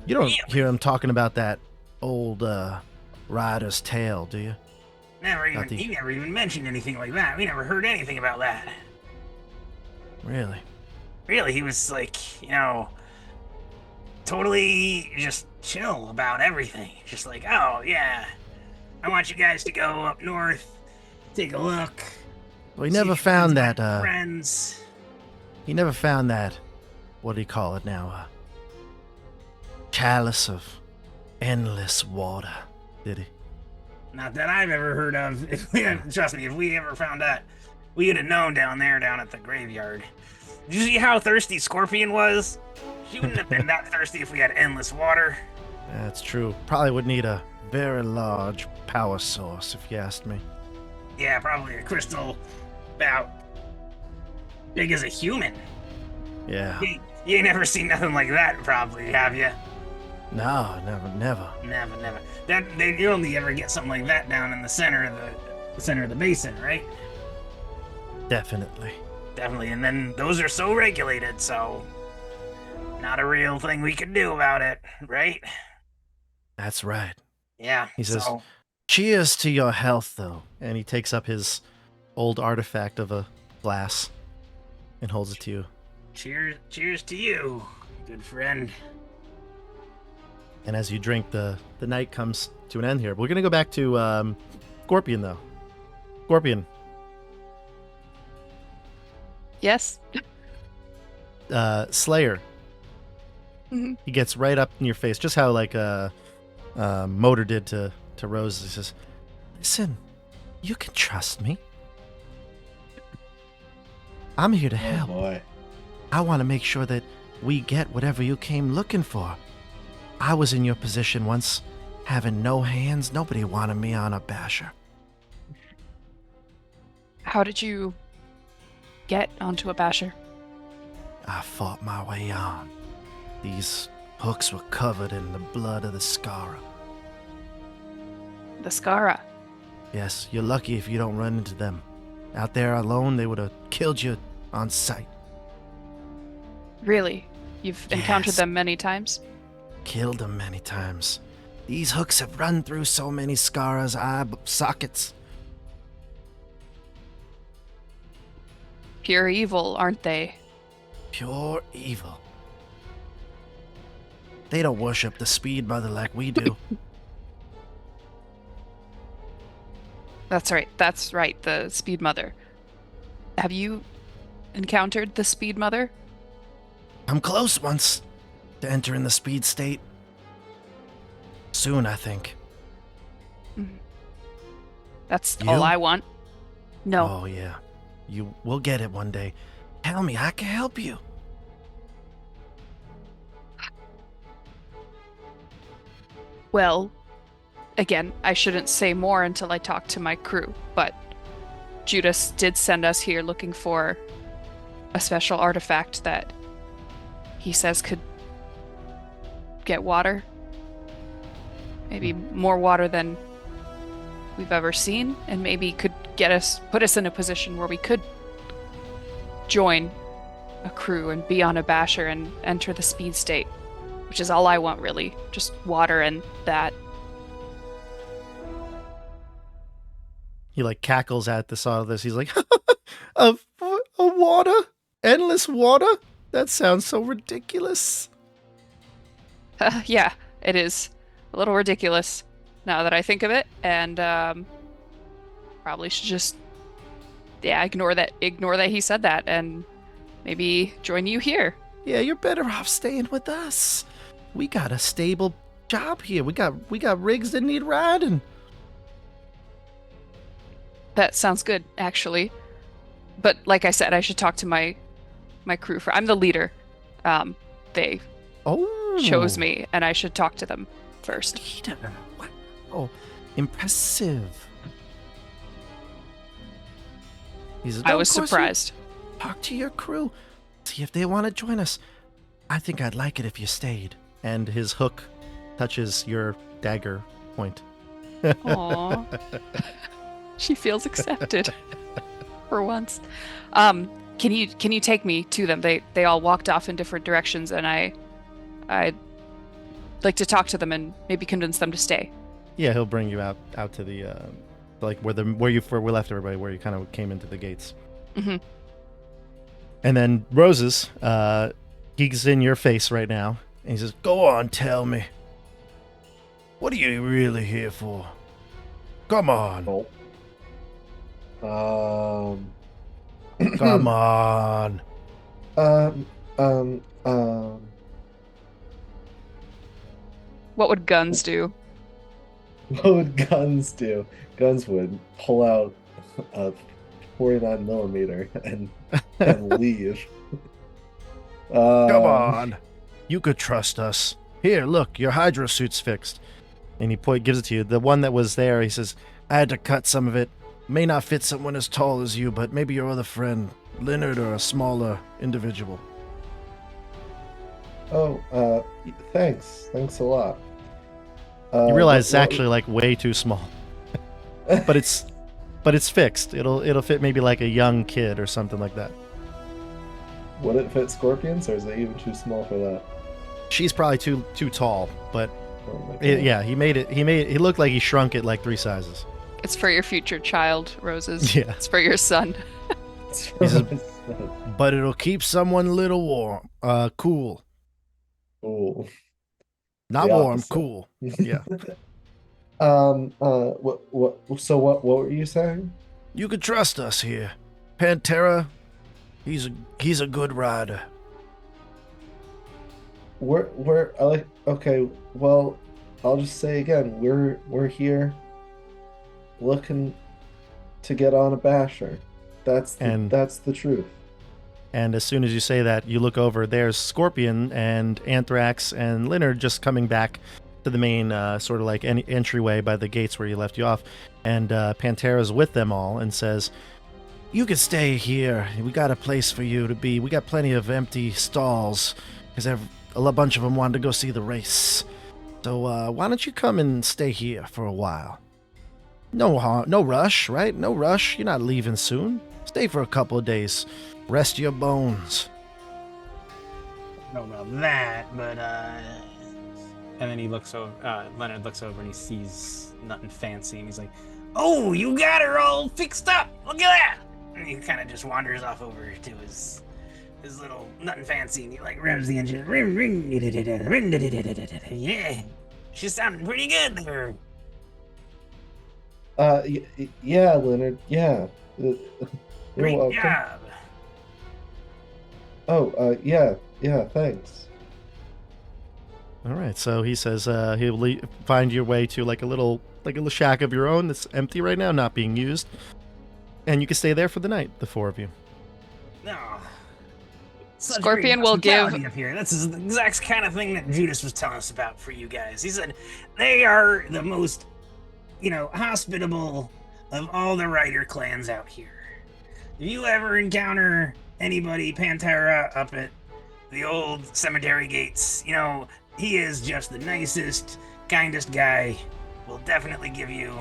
You don't hear him talking about that old rider's tale, do you? He never even mentioned anything like that. We never heard anything about that. Really? Really, he was like, totally just chill about everything. Just like, oh yeah, I want you guys to go up north, take a look. Well, he see never if found there's that. my friends. He never found that. What do you call it now? Chalice of endless water, did he? Not that I've ever heard of. If we had, trust me, if we ever found out, we would have known down at the graveyard. Did you see how thirsty Scorpion was? She wouldn't have been that thirsty if we had endless water. That's true. Probably would need a very large power source, if you asked me. Yeah, probably a crystal about big as a human. Yeah. You ain't never seen nothing like that, probably, have you? No, never. Never. You only ever get something like that down in the center of the basin, right? Definitely. Definitely. And then those are so regulated, so not a real thing we can do about it, right? That's right. Yeah. He says, so, cheers to your health, though. And he takes up his old artifact of a glass and holds it to you. cheers to you, good friend. And as you drink, the night comes to an end here. We're going to go back to Scorpion, though. Scorpion, Yes. Slayer. Mhm. He gets right up in your face, just how like Motor did to Rose. He says, "Listen, you can trust me. I'm here to Oh help. boy. I want to make sure that we get whatever you came looking for. I was in your position once, having no hands. Nobody wanted me on a basher. How did you get onto a basher? I fought my way on. These hooks were covered in the blood of the Skara. The Skara. Yes, you're lucky if you don't run into them. Out there alone, they would have killed you on sight. Really? You've encountered Yes. them many times? Killed them many times. These hooks have run through so many Skara's eye sockets. Pure evil, aren't they? Pure evil. They don't worship the Speed Mother like we do. That's right, the Speed Mother. Have you encountered the Speed Mother? I'm close once to entering the Speed state. Soon, I think. That's You? all I want. No. Oh, yeah. You will get it one day. Tell me, I can help you. Well, again, I shouldn't say more until I talk to my crew, but Judas did send us here looking for a special artifact that he says could get water. Maybe more water than we've ever seen, and maybe could put us in a position where we could join a crew and be on a basher and enter the speed state, which is all I want, really. Just water and that. He like cackles at the thought of this. He's like, a water? Endless water? That sounds so ridiculous. Yeah, it is a little ridiculous now that I think of it, and probably should just ignore that he said that and maybe join you here. Yeah, you're better off staying with us. We got a stable job here. We got rigs that need riding. That sounds good, actually. But like I said, I should talk to my crew. I'm the leader. They chose me, and I should talk to them first. Leader. Wow. Oh, impressive. He says, I "No, was of course you surprised. Talk to your crew. See if they want to join us. I think I'd like it if you stayed." And his hook touches your dagger point. Aww. She feels accepted for once. Can you take me to them? They all walked off in different directions, and I'd like to talk to them and maybe convince them to stay. Yeah, he'll bring you out to the like where you left everybody, where you kind of came into the gates. Mm-hmm. And then Roses, he's in your face right now, and he says, "Go on, tell me. What are you really here for? Come on, Oh. come on." What would guns do? What would guns do? Guns would pull out a 49 millimeter and leave. Come on. You could trust us. Here, look, your hydro suit's fixed. And he gives it to you. The one that was there, he says, I had to cut some of it. May not fit someone as tall as you, but maybe your other friend, Leonard, or a smaller individual. Oh, thanks. Thanks a lot. You realize it's actually like way too small. but it's fixed. It'll fit maybe like a young kid or something like that. Would it fit scorpions, or is it even too small for that? She's probably too tall, but Oh my God. yeah, he looked like he shrunk it like 3 sizes. It's for your future child, Roses. Yeah. It's for your son. He says, but it'll keep someone a little warm, cool. Cool. Not The warm, opposite. cool. Yeah. What were you saying? You could trust us here. Pantera, he's a good rider. Okay, well, I'll just say again, we're here looking to get on a basher. That's the truth. And as soon as you say that, you look over, there's Scorpion and Anthrax and Leonard just coming back to the main sort of like entryway by the gates where you left you off. And Pantera's with them all and says, you can stay here. We got a place for you to be. We got plenty of empty stalls because a bunch of them wanted to go see the race. So why don't you come and stay here for a while? No rush, right? No rush. You're not leaving soon. Stay for a couple of days. Rest your bones. I don't know about that, but and then he looks over. Leonard looks over and he sees nothing fancy, and he's like, Oh, you got her all fixed up. Look at that. And he kind of just wanders off over to his little nothing fancy, and he like revs the engine. Yeah, she's sounding pretty good there. Yeah, Leonard. Yeah. You're Great welcome. job. Oh, yeah. Thanks. All right, so he says he'll find your way to like a little shack of your own that's empty right now, not being used, and you can stay there for the night, the 4 of you. No. Such Scorpion great will give- hospitality up here. This is the exact kind of thing that Judas was telling us about for you guys. He said they are the most, hospitable of all the rider clans out here. If you ever encounter anybody Pantera up at the old cemetery gates, he is just the nicest, kindest guy. Will definitely give you,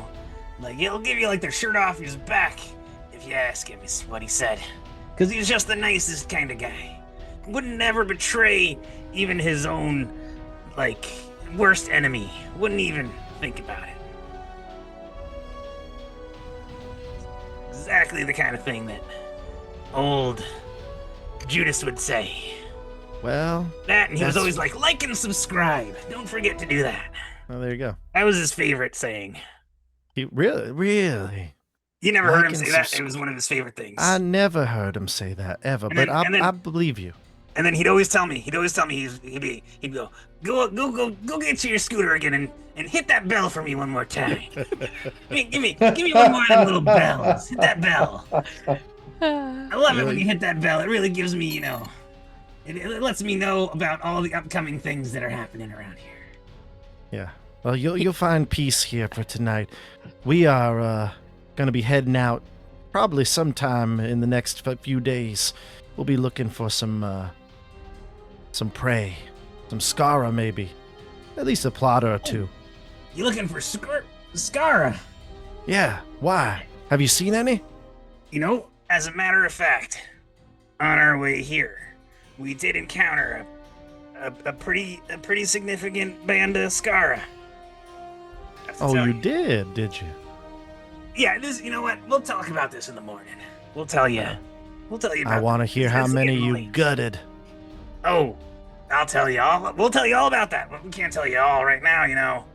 he'll give you their shirt off his back if you ask him, is what he said. Because he's just the nicest kind of guy. Wouldn't ever betray even his own, worst enemy. Wouldn't even think about it. Exactly the kind of thing that old Judas would say. Well, That, and he was That's- always like and subscribe. Don't forget to do that. well, there you go. That was his favorite saying. He really. You never heard Like him and say that. It was one of his favorite things. I never heard him say that ever, And but then- I believe you. And then he'd always tell me, he'd go, go get to your scooter again and hit that bell for me one more time. give me one more of them little bells. Hit that bell. I love it when you hit that bell. It really gives me, it lets me know about all the upcoming things that are happening around here. Yeah. Well, you'll find peace here for tonight. We are going to be heading out probably sometime in the next few days. We'll be looking for some prey, some Skara maybe, at least a plotter or two. You looking for Skara? Yeah. Why? Have you seen any? As a matter of fact, on our way here, we did encounter a pretty significant band of Skara. I have to Oh, tell you did you? Yeah, you know what? We'll talk about this in the morning. We'll tell you. We'll tell you about I want to hear how It's many getting you late. gutted. Oh, I'll tell you all. We'll tell you all about that, but we can't tell you all right now,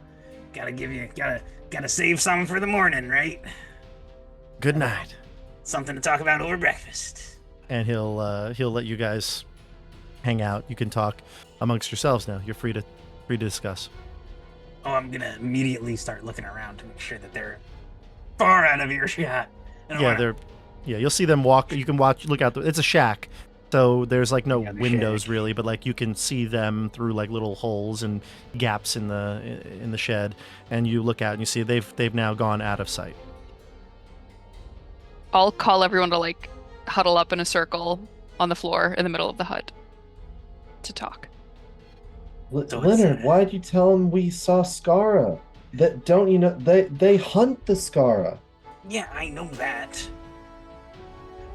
Gotta save some for the morning, right? Good night. Something to talk about over breakfast. And he'll let you guys hang out. You can talk amongst yourselves now. You're free to discuss. I'm gonna immediately start looking around to make sure that they're far out of earshot. You'll see them walk. You can look out. It's a shack, so there's like no Yeah, the windows shack. really, but like you can see them through like little holes and gaps in the shed, and you look out and you see they've now gone out of sight. I'll call everyone to like huddle up in a circle on the floor in the middle of the hut to talk. So it's, Leonard, why'd you tell him we saw Skara? That don't you know they hunt the Skara. Yeah, I know that.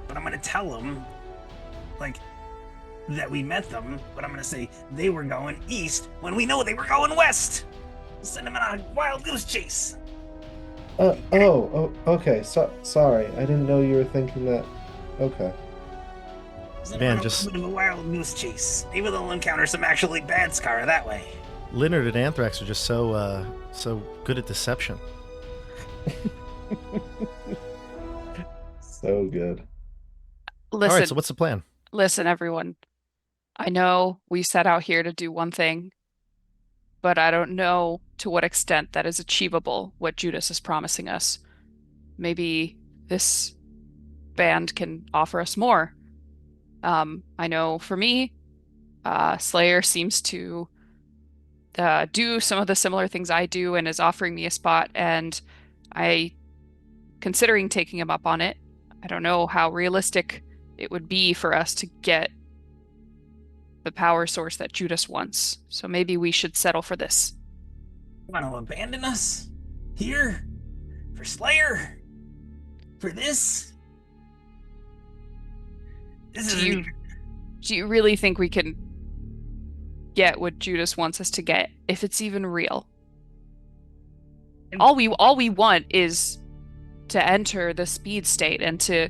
But I'm gonna tell them, like, that we met them, but I'm gonna say they were going east when we know they were going west. Send them on a wild goose chase. Okay. Sorry, I didn't know you were thinking that. Okay. Send Man, them on just- a bit of a wild goose chase. Maybe they'll encounter some actually bad Skara that way. Leonard and Anthrax are just so good at deception. So good. Listen, All right, so what's the plan? listen, everyone. I know we set out here to do one thing, but I don't know to what extent that is achievable, what Judas is promising us. Maybe this band can offer us more. I know for me, Slayer seems to do some of the similar things I do and is offering me a spot, and considering taking him up on it. I don't know how realistic it would be for us to get the power source that Judas wants. So maybe we should settle for this. Want to abandon us? Here? For Slayer? For this? This Do you really think we can get what Judas wants us to get, if it's even real? All we want is to enter the speed state and to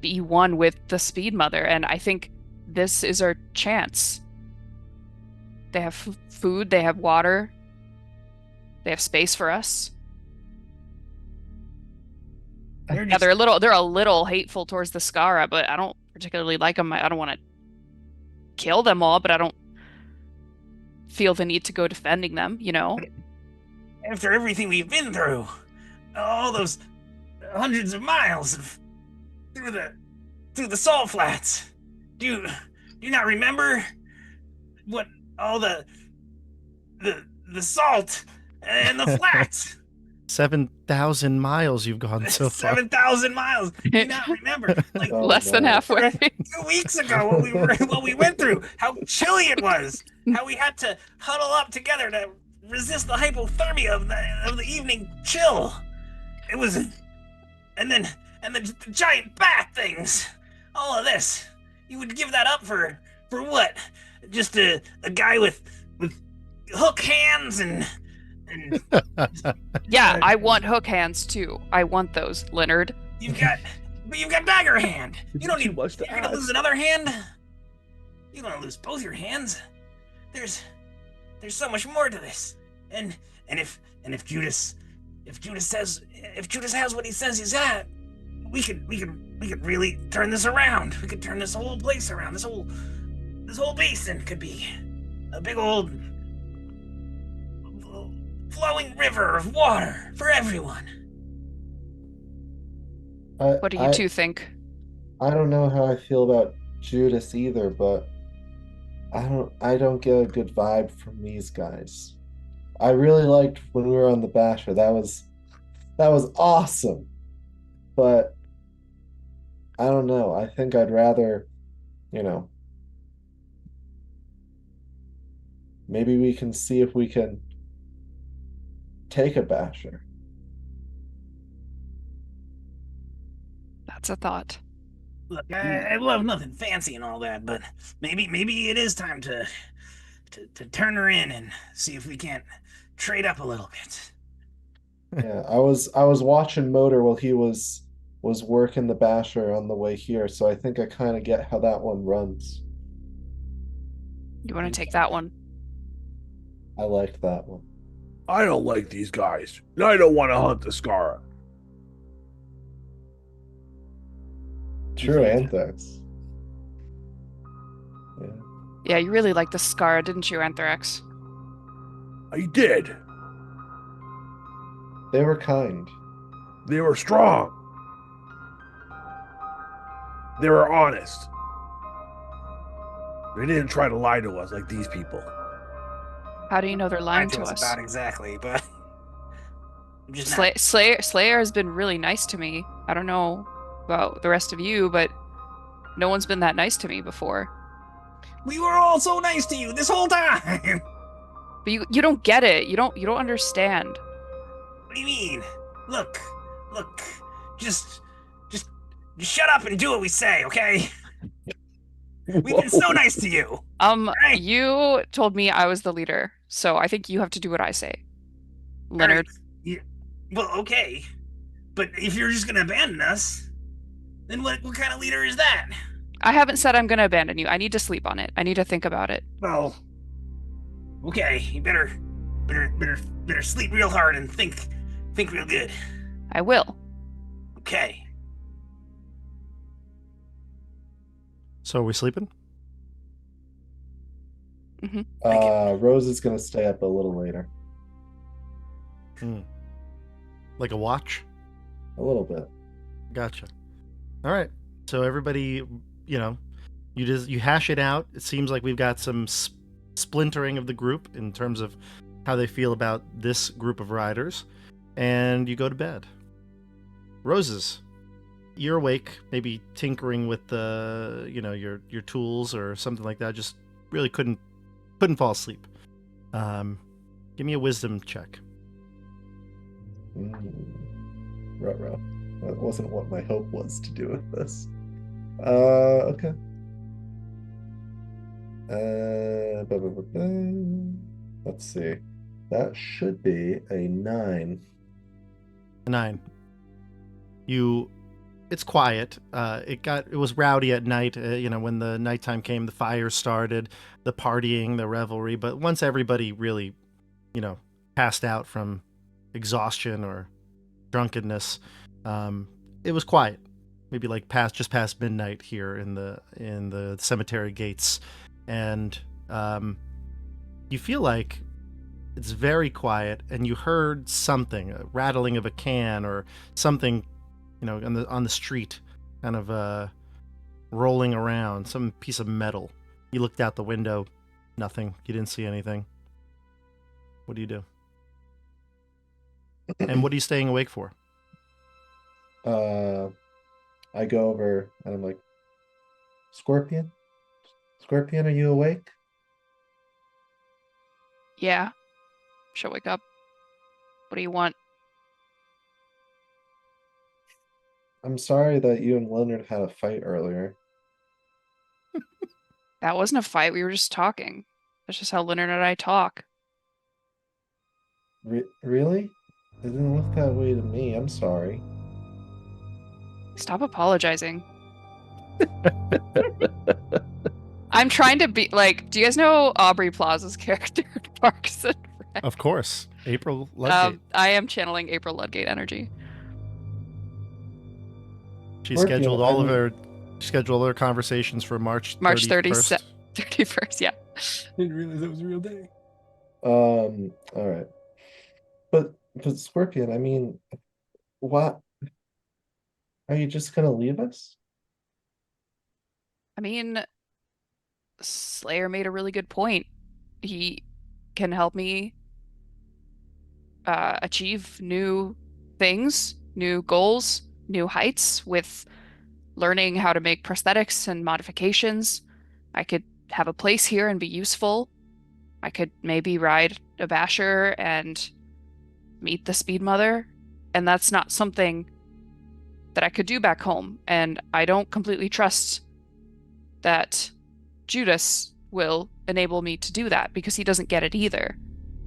be one with the Speed Mother, and I think this is our chance. They have food, they have water, they have space for us. Yeah, they're a little hateful towards the Skara, but I don't particularly like them. I don't want to kill them all, but I don't feel the need to go defending them, you know? After everything we've been through, all those hundreds of miles through the salt flats, do you not remember what all the salt and the flats? 7,000 miles you've gone so far. 7,000 miles. Do you not remember? Like Oh, Less than no. halfway. 2 weeks ago, what we went through, how chilly it was, how we had to huddle up together to resist the hypothermia of the evening chill. It was, and the giant bat things. All of this, you would give that up for what? Just a guy with hook hands and Yeah, I want hook hands too. I want those, Leonard. you've got dagger hand. You don't Too need. much to You're gonna ask. lose another hand. You're gonna lose both your hands. There's so much more to this. And if Judas has what he says he's at, we could really turn this around. We could turn this whole place around. This whole basin could be a big old flowing river of water for everyone. What do you two think? I don't know how I feel about Judas either, but I don't get a good vibe from these guys. I really liked when we were on the Basher. That was awesome. But I don't know. I think I'd rather, maybe we can see if we can take a Basher. That's a thought. Look, I love nothing fancy and all that, but maybe it is time to turn her in and see if we can't trade up a little bit. Yeah, I was watching Motor while he was working the Basher on the way here, so I think I kind of get how that one runs. You want to take that one? I liked that one. I don't like these guys. I don't want to hunt the Skara. True Anthrax. Yeah. Yeah, you really liked the Skara, didn't you, Anthrax? I did. They were kind. They were strong. They were honest. They didn't try to lie to us like these people. How do you know they're lying to to us us? about exactly, but I'm just not. Slayer has been really nice to me. I don't know about the rest of you, but no one's been that nice to me before. We were all so nice to you this whole time. But you don't get it. You don't understand. What do you mean? Look, just shut up and do what we say, okay? We've been so nice to you. Right? You told me I was the leader, so I think you have to do what I say. Leonard. Right. Well, okay. But if you're just gonna abandon us, then what kind of leader is that? I haven't said I'm gonna abandon you. I need to sleep on it. I need to think about it. Well, okay, you better sleep real hard and think real good. I will. Okay. So are we sleeping? Rose is gonna stay up a little later. Like a watch? A little bit. Gotcha. All right. So everybody, you hash it out. It seems like we've got some splintering of the group in terms of how they feel about this group of riders, and you go to bed. Roses, you're awake, maybe tinkering with the, your tools or something like that. Just really couldn't fall asleep. Give me a wisdom check. Ruh-roh. That wasn't what my hope was to do with this. Okay. Let's see. That should be a 9. 9. It's quiet. It was rowdy at night. When the nighttime came, the fire started, the partying, the revelry. But once everybody really, passed out from exhaustion or drunkenness, it was quiet. Maybe like just past midnight here in the cemetery gates, and you feel like it's very quiet, and you heard something, a rattling of a can or something, on the street, kind of rolling around, some piece of metal. You looked out the window, nothing. You didn't see anything. What do you do? And what are you staying awake for? I go over and I'm like, Scorpion, are you awake? Yeah. She'll wake up. What do you want? I'm sorry that you and Leonard had a fight earlier. That wasn't a fight. We were just talking. That's just how Leonard and I talk. Really? It didn't look that way to me. I'm sorry. Stop apologizing. I'm trying to be like, do you guys know Aubrey Plaza's character in Parks and Rec? Of course. April Ludgate. I am channeling April Ludgate energy. She scheduled all of her conversations for March 31st. 31st, yeah. Didn't realize it was a real day. All right. But Scorpion, I mean, what? Are you just gonna leave us? I mean, Slayer made a really good point. He can help me achieve new things, new goals, new heights with learning how to make prosthetics and modifications. I could have a place here and be useful. I could maybe ride a basher and meet the Speed Mother. And that's not something that I could do back home. And I don't completely trust that Judas will enable me to do that because he doesn't get it either.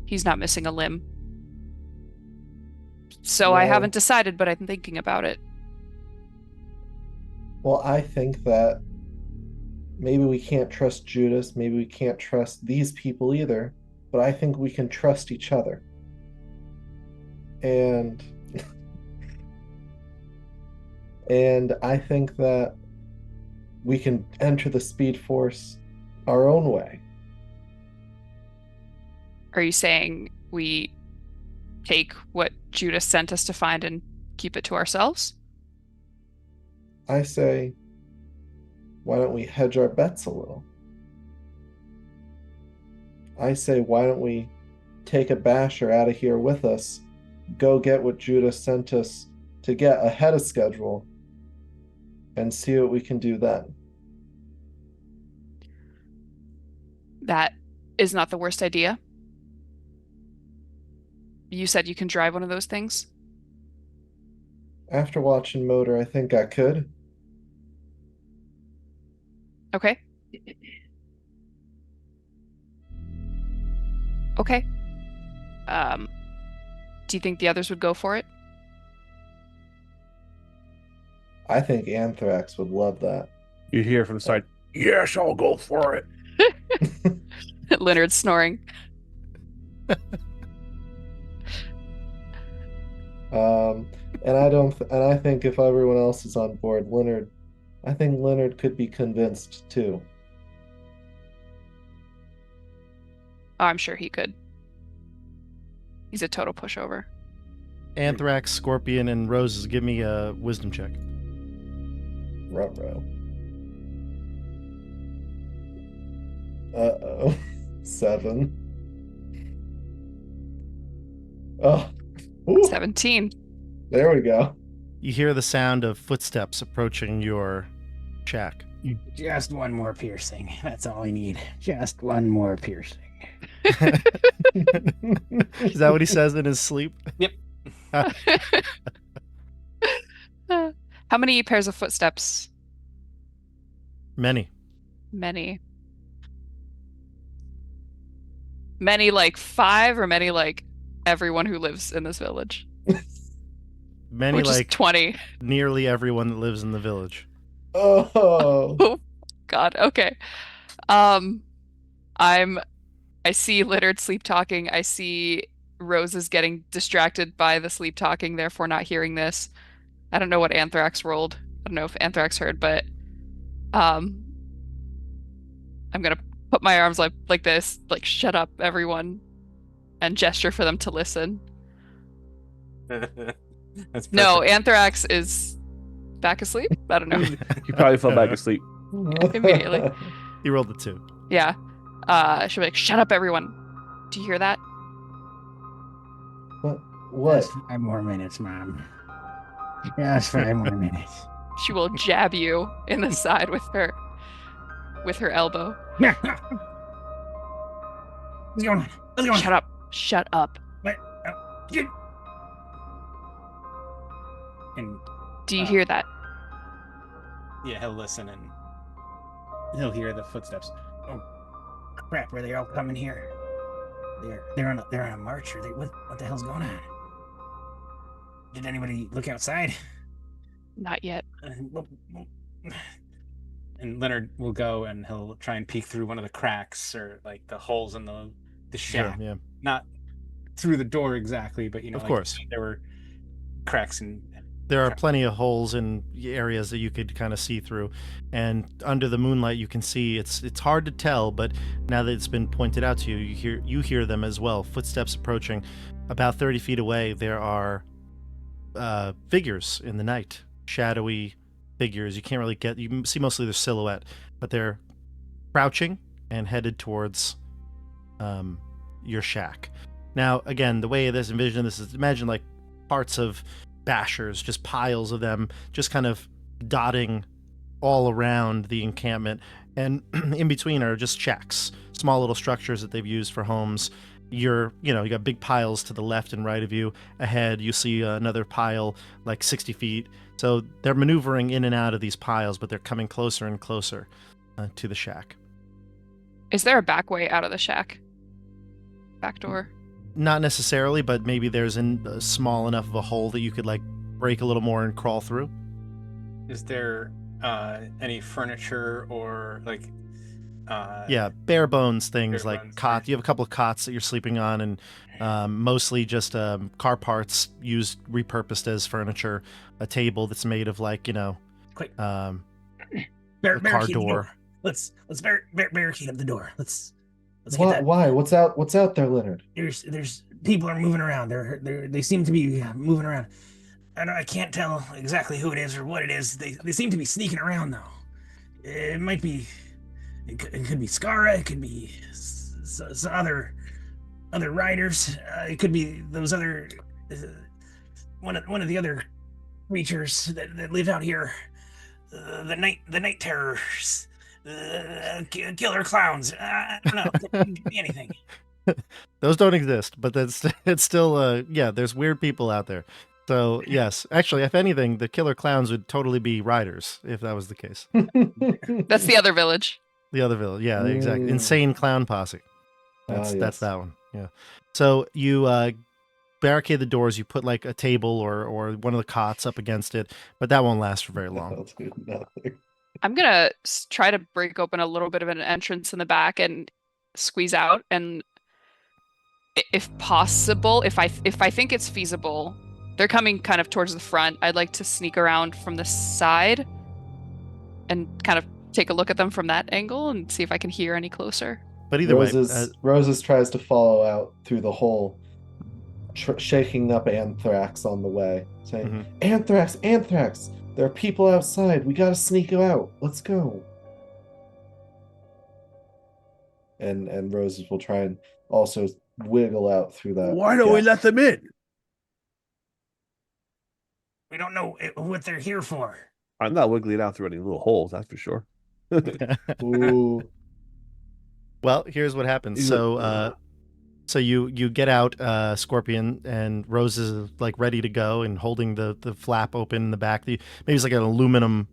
He's not missing a limb. So I haven't decided, but I'm thinking about it. Well, I think that maybe we can't trust Judas, maybe we can't trust these people either, but I think we can trust each other. And I think that we can enter the Speed Force our own way. Are you saying we take what Judas sent us to find and keep it to ourselves? I say, why don't we hedge our bets a little? I say, why don't we take a basher out of here with us, go get what Judas sent us to get ahead of schedule, and see what we can do then. That is not the worst idea. You said you can drive one of those things? After watching Motor, I think I could. Okay. Okay. Do you think the others would go for it? I think Anthrax would love that. You hear from the side, yes, I'll go for it. Leonard's snoring. And I think if everyone else is on board, I think Leonard could be convinced too. Oh, I'm sure he could. He's a total pushover. Anthrax, Scorpion, and Roses, give me a wisdom check. Ruh-roh. Uh-oh. 7. Oh. Ooh, 17. there we go. You hear the sound of footsteps approaching your shack. Just one more piercing. That's all I need. Just one more piercing. Is that what he says in his sleep? Yep. How many pairs of footsteps? Many. Many. Many like 5 or many like everyone who lives in this village? Many Which like is 20. nearly everyone that lives in the village. Oh. Oh God. Okay. I see Leonard sleep talking. I see Rose is getting distracted by the sleep talking, therefore not hearing this. I don't know what Anthrax rolled. I don't know if Anthrax heard, but I'm gonna put my arms like this, like shut up everyone, and gesture for them to listen. That's No, perfect. Anthrax is back asleep. I don't know. He probably fell back asleep. Immediately. He rolled a 2. Yeah. She'll be like, shut up everyone. Do you hear that? What? Just 5 more minutes, Mom. Just 5 more minutes. She will jab you in the side with her elbow. What's going on? What's going on? Shut up. Shut up. What? You... And Do you hear that? Yeah, he'll listen and he'll hear the footsteps. oh crap! Are they all coming here? They're on a march. Or what the hell's going on? Did anybody look outside? Not yet. And Leonard will go and he'll try and peek through one of the cracks or like the holes in the shack. Sure, yeah. Not through the door exactly, but Of course. there were cracks and There are plenty of holes in areas that you could kind of see through, and under the moonlight you can see it's hard to tell, but now that it's been pointed out to you, you hear them as well. Footsteps approaching. About 30 feet away, there are figures in the night, shadowy figures. You can't really you see mostly their silhouette, but they're crouching and headed towards your shack. Now, again, the way it is envisioned, this is imagine like parts of bashers, just piles of them, just kind of dotting all around the encampment, and in between are just shacks, small little structures that they've used for homes. You got big piles to the left and right of you. Ahead, you see another pile like 60 feet. So they're maneuvering in and out of these piles, but they're coming closer and closer to the shack. Is there a back way out of the shack? Back door? Not necessarily, but maybe there's a small enough of a hole that you could like break a little more and crawl through. is there any furniture or like Yeah, bare bones things bare like bones, cots. right. You have a couple of cots that you're sleeping on, and mostly just car parts repurposed as furniture. A table that's made of like Quick, a car barricade the door. Let's barricade up the door. Let's get Why? that. Why? What's out there, Leonard? There's people are moving around. They seem to be moving around. I can't tell exactly who it is or what it is. They seem to be sneaking around though. It might be. It could be Skara. It could be other riders. It could be those other one of the other creatures that live out here. The night terrors. Killer clowns. I don't know. It could be anything. Those don't exist, but it's still yeah, there's weird people out there. So yes, actually, if anything, the killer clowns would totally be riders if that was the case. That's the other village. The other village, yeah, exactly. Insane clown posse. That's yes. that one. Yeah. So you barricade the doors. You put like a table or one of the cots up against it, but that won't last for very long. That'll do nothing. I'm gonna try to break open a little bit of an entrance in the back and squeeze out, and if possible, if I think it's feasible, they're coming kind of towards the front. I'd like to sneak around from the side and kind of take a look at them from that angle and see if I can hear any closer. But either way, Roses tries to follow out through the hole, shaking up Anthrax on the way, saying, Anthrax, Anthrax, there are people outside. We gotta sneak out. Let's go. And Roses will try and also wiggle out through that. Why don't we let them in? We don't know what they're here for. I'm not wiggling out through any little holes, that's for sure. Ooh. Well, here's what happens. So you get out, Scorpion, and Rose is like ready to go and holding the flap open in the back. Maybe it's like an aluminum,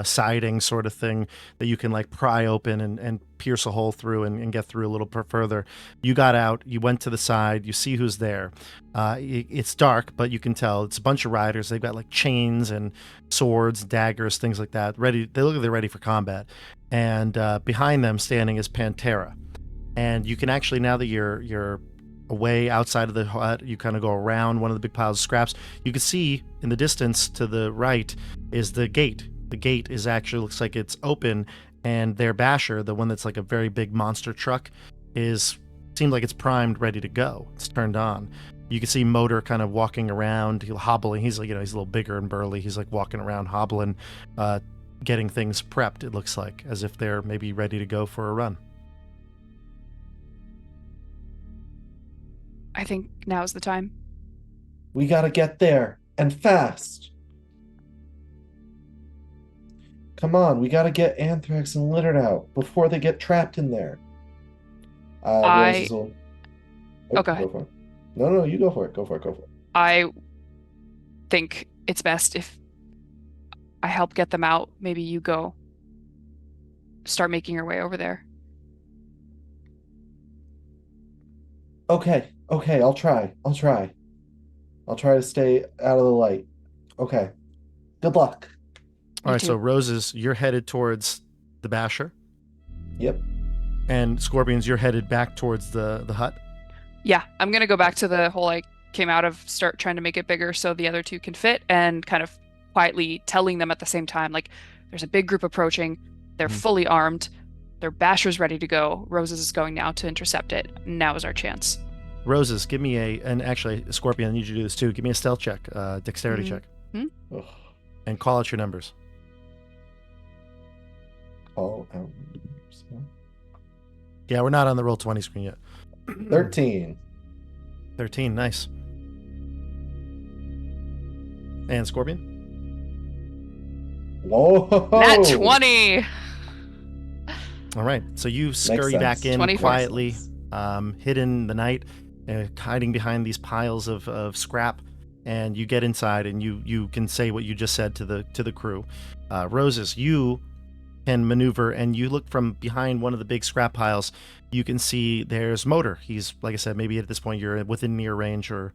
siding sort of thing that you can like pry open and pierce a hole through and get through a little further. You got out, you went to the side, you see who's there. It's dark, but you can tell it's a bunch of riders. They've got like chains and swords, daggers, things like that. Ready, they look like they're ready for combat. And behind them standing is Pantera. And you can actually, now that you're away outside of the hut, you kind of go around one of the big piles of scraps. You can see in the distance to the right is the gate. The gate is actually, looks like it's open, and their basher, the one that's like a very big monster truck, seems like it's primed, ready to go. It's turned on. You can see Motor kind of walking around, hobbling. He's like, he's a little bigger and burly. He's like walking around, hobbling, getting things prepped. It looks like as if they're maybe ready to go for a run. I think now's the time. We gotta get there, and fast. Come on, we gotta get Anthrax and Littard out before they get trapped in there. Roses will... Oh, go ahead. Go for it. No, you go for it. Go for it. I think it's best if I help get them out. Maybe you go start making your way over there. Okay, I'll try. I'll try to stay out of the light. Okay. Good luck. All right, so Roses, you're headed towards the basher. Yep. And Scorpions, you're headed back towards the hut. Yeah, I'm gonna go back to the hole I came out of, start trying to make it bigger so the other two can fit, and kind of quietly telling them at the same time, like, there's a big group approaching. They're fully armed. Their basher's ready to go. Roses is going now to intercept it. Now is our chance. Roses, give me and actually, Scorpion, I need you to do this too. Give me a stealth check, dexterity check. And call out your numbers. Call out. Yeah, we're not on the Roll20 screen yet. 13. 13, nice. And Scorpion? Whoa! Nat 20! All right, so you scurry back in 24. quietly, hidden in the night, hiding behind these piles of scrap, and you get inside and you can say what you just said to the crew. Roses, you can maneuver, and you look from behind one of the big scrap piles. You can see there's Motor. He's, like I said, maybe at this point you're within near range, or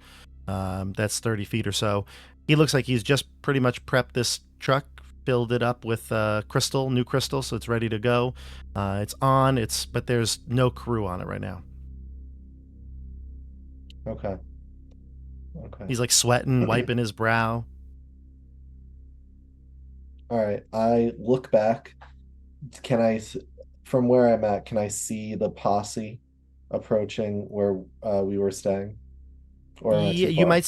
that's 30 feet or so. He looks like he's just pretty much prepped this truck, filled it up with new crystal, so it's ready to go. It's on, but there's no crew on it right now. Okay. He's like sweating, wiping his brow. All right, I look back. From where I'm at, can I see the posse approaching where we were staying? Or am I too Yeah, you far? might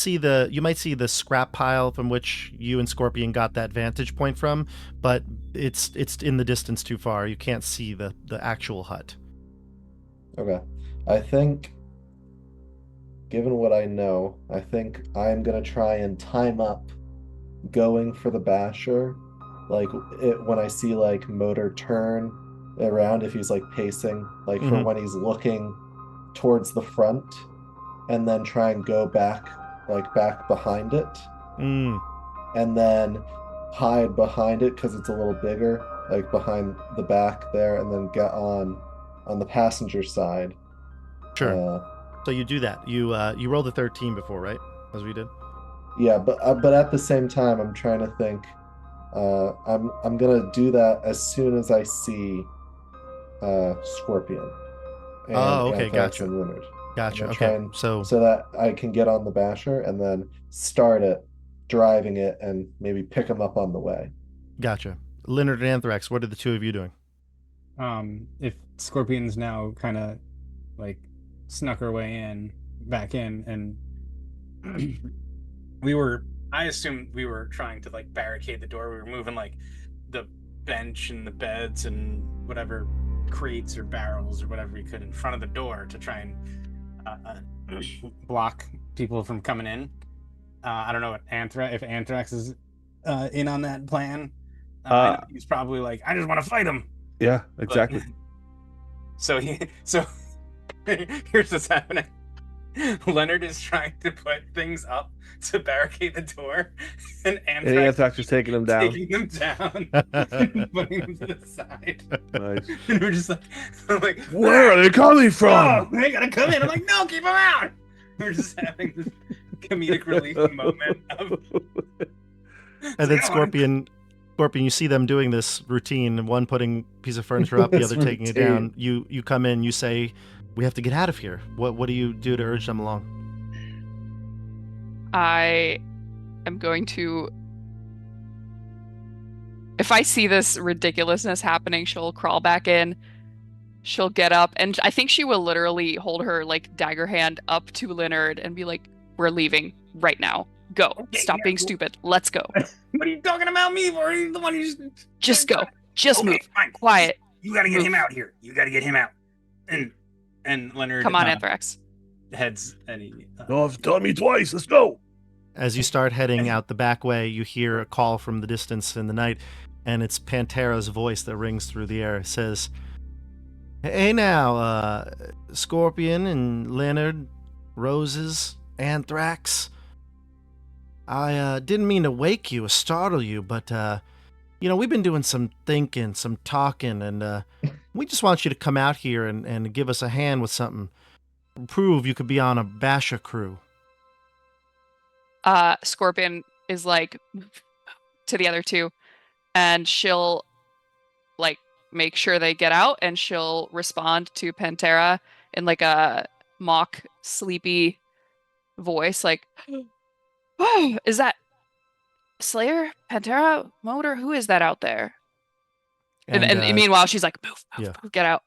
see the scrap pile from which you and Scorpion got that vantage point from, but it's in the distance too far. You can't see the actual hut. Okay. I think, given what I know, I think I'm gonna try and time up going for the basher, like when I see like motor turn around, if he's like pacing, like for Mhm. when he's looking towards the front, and then try and go back, like back behind it, Mm, and then hide behind it because it's a little bigger, like behind the back there, and then get on the passenger side. sure. Uh, So you do that. You rolled a 13 before, right? As we did. yeah, but at the same time, I'm trying to think. I'm gonna do that as soon as I see Scorpion and Oh, okay, Anthrax gotcha. and Leonard. I'm Gotcha. gonna Okay. try and So so that I can get on the basher and then start it, driving it, and maybe pick him up on the way. gotcha. Leonard and Anthrax, what are the two of you doing? If Scorpion's now kind of like snuck her way in, back in, and I assumed we were trying to like barricade the door. We were moving like the bench and the beds and whatever crates or barrels or whatever we could in front of the door to try and block people from coming in. I don't know if Anthrax is in on that plan. I know he's probably like, I just want to fight him. Yeah, exactly. So here's what's happening. Leonard is trying to put things up to barricade the door, and Anthrax is taking them down. taking them down, and putting them to the side. Nice. And we're just like, I'm like, Where are they coming oh, from? they gotta come in. I'm like, no, keep them out. We're just having this comedic relief moment of. And then Scorpion, you see them doing this routine, one putting a piece of furniture up, the This other taking it down. You come in, you say, we have to get out of here. What do you do to urge them along? I am going to. If I see this ridiculousness happening, she'll crawl back in. She'll get up, and I think she will literally hold her like dagger hand up to Leonard and be like, "We're leaving right now. Go. Stop being stupid. Let's go. What are you talking about me for? You're the one who's Just go. Just Okay, move. fine. Quiet. You gotta get Move. him out here. You gotta get him out. And Leonard Come on, Anthrax." heads and he, No, it's telling me twice. Let's go. As you start heading out the back way, you hear a call from the distance in the night, and it's Pantera's voice that rings through the air. It says, hey now, Scorpion and Leonard, Roses, Anthrax. I didn't mean to wake you or startle you, but, we've been doing some thinking, some talking, and we just want you to come out here and give us a hand with something. Prove you could be on a Basha crew. Scorpion is like to the other two, and she'll like make sure they get out, and she'll respond to Pantera in like a mock sleepy voice, like, "Oh, is that Slayer? Pantera? Motor? Who is that out there?" And meanwhile, she's like, move, yeah. move, get out.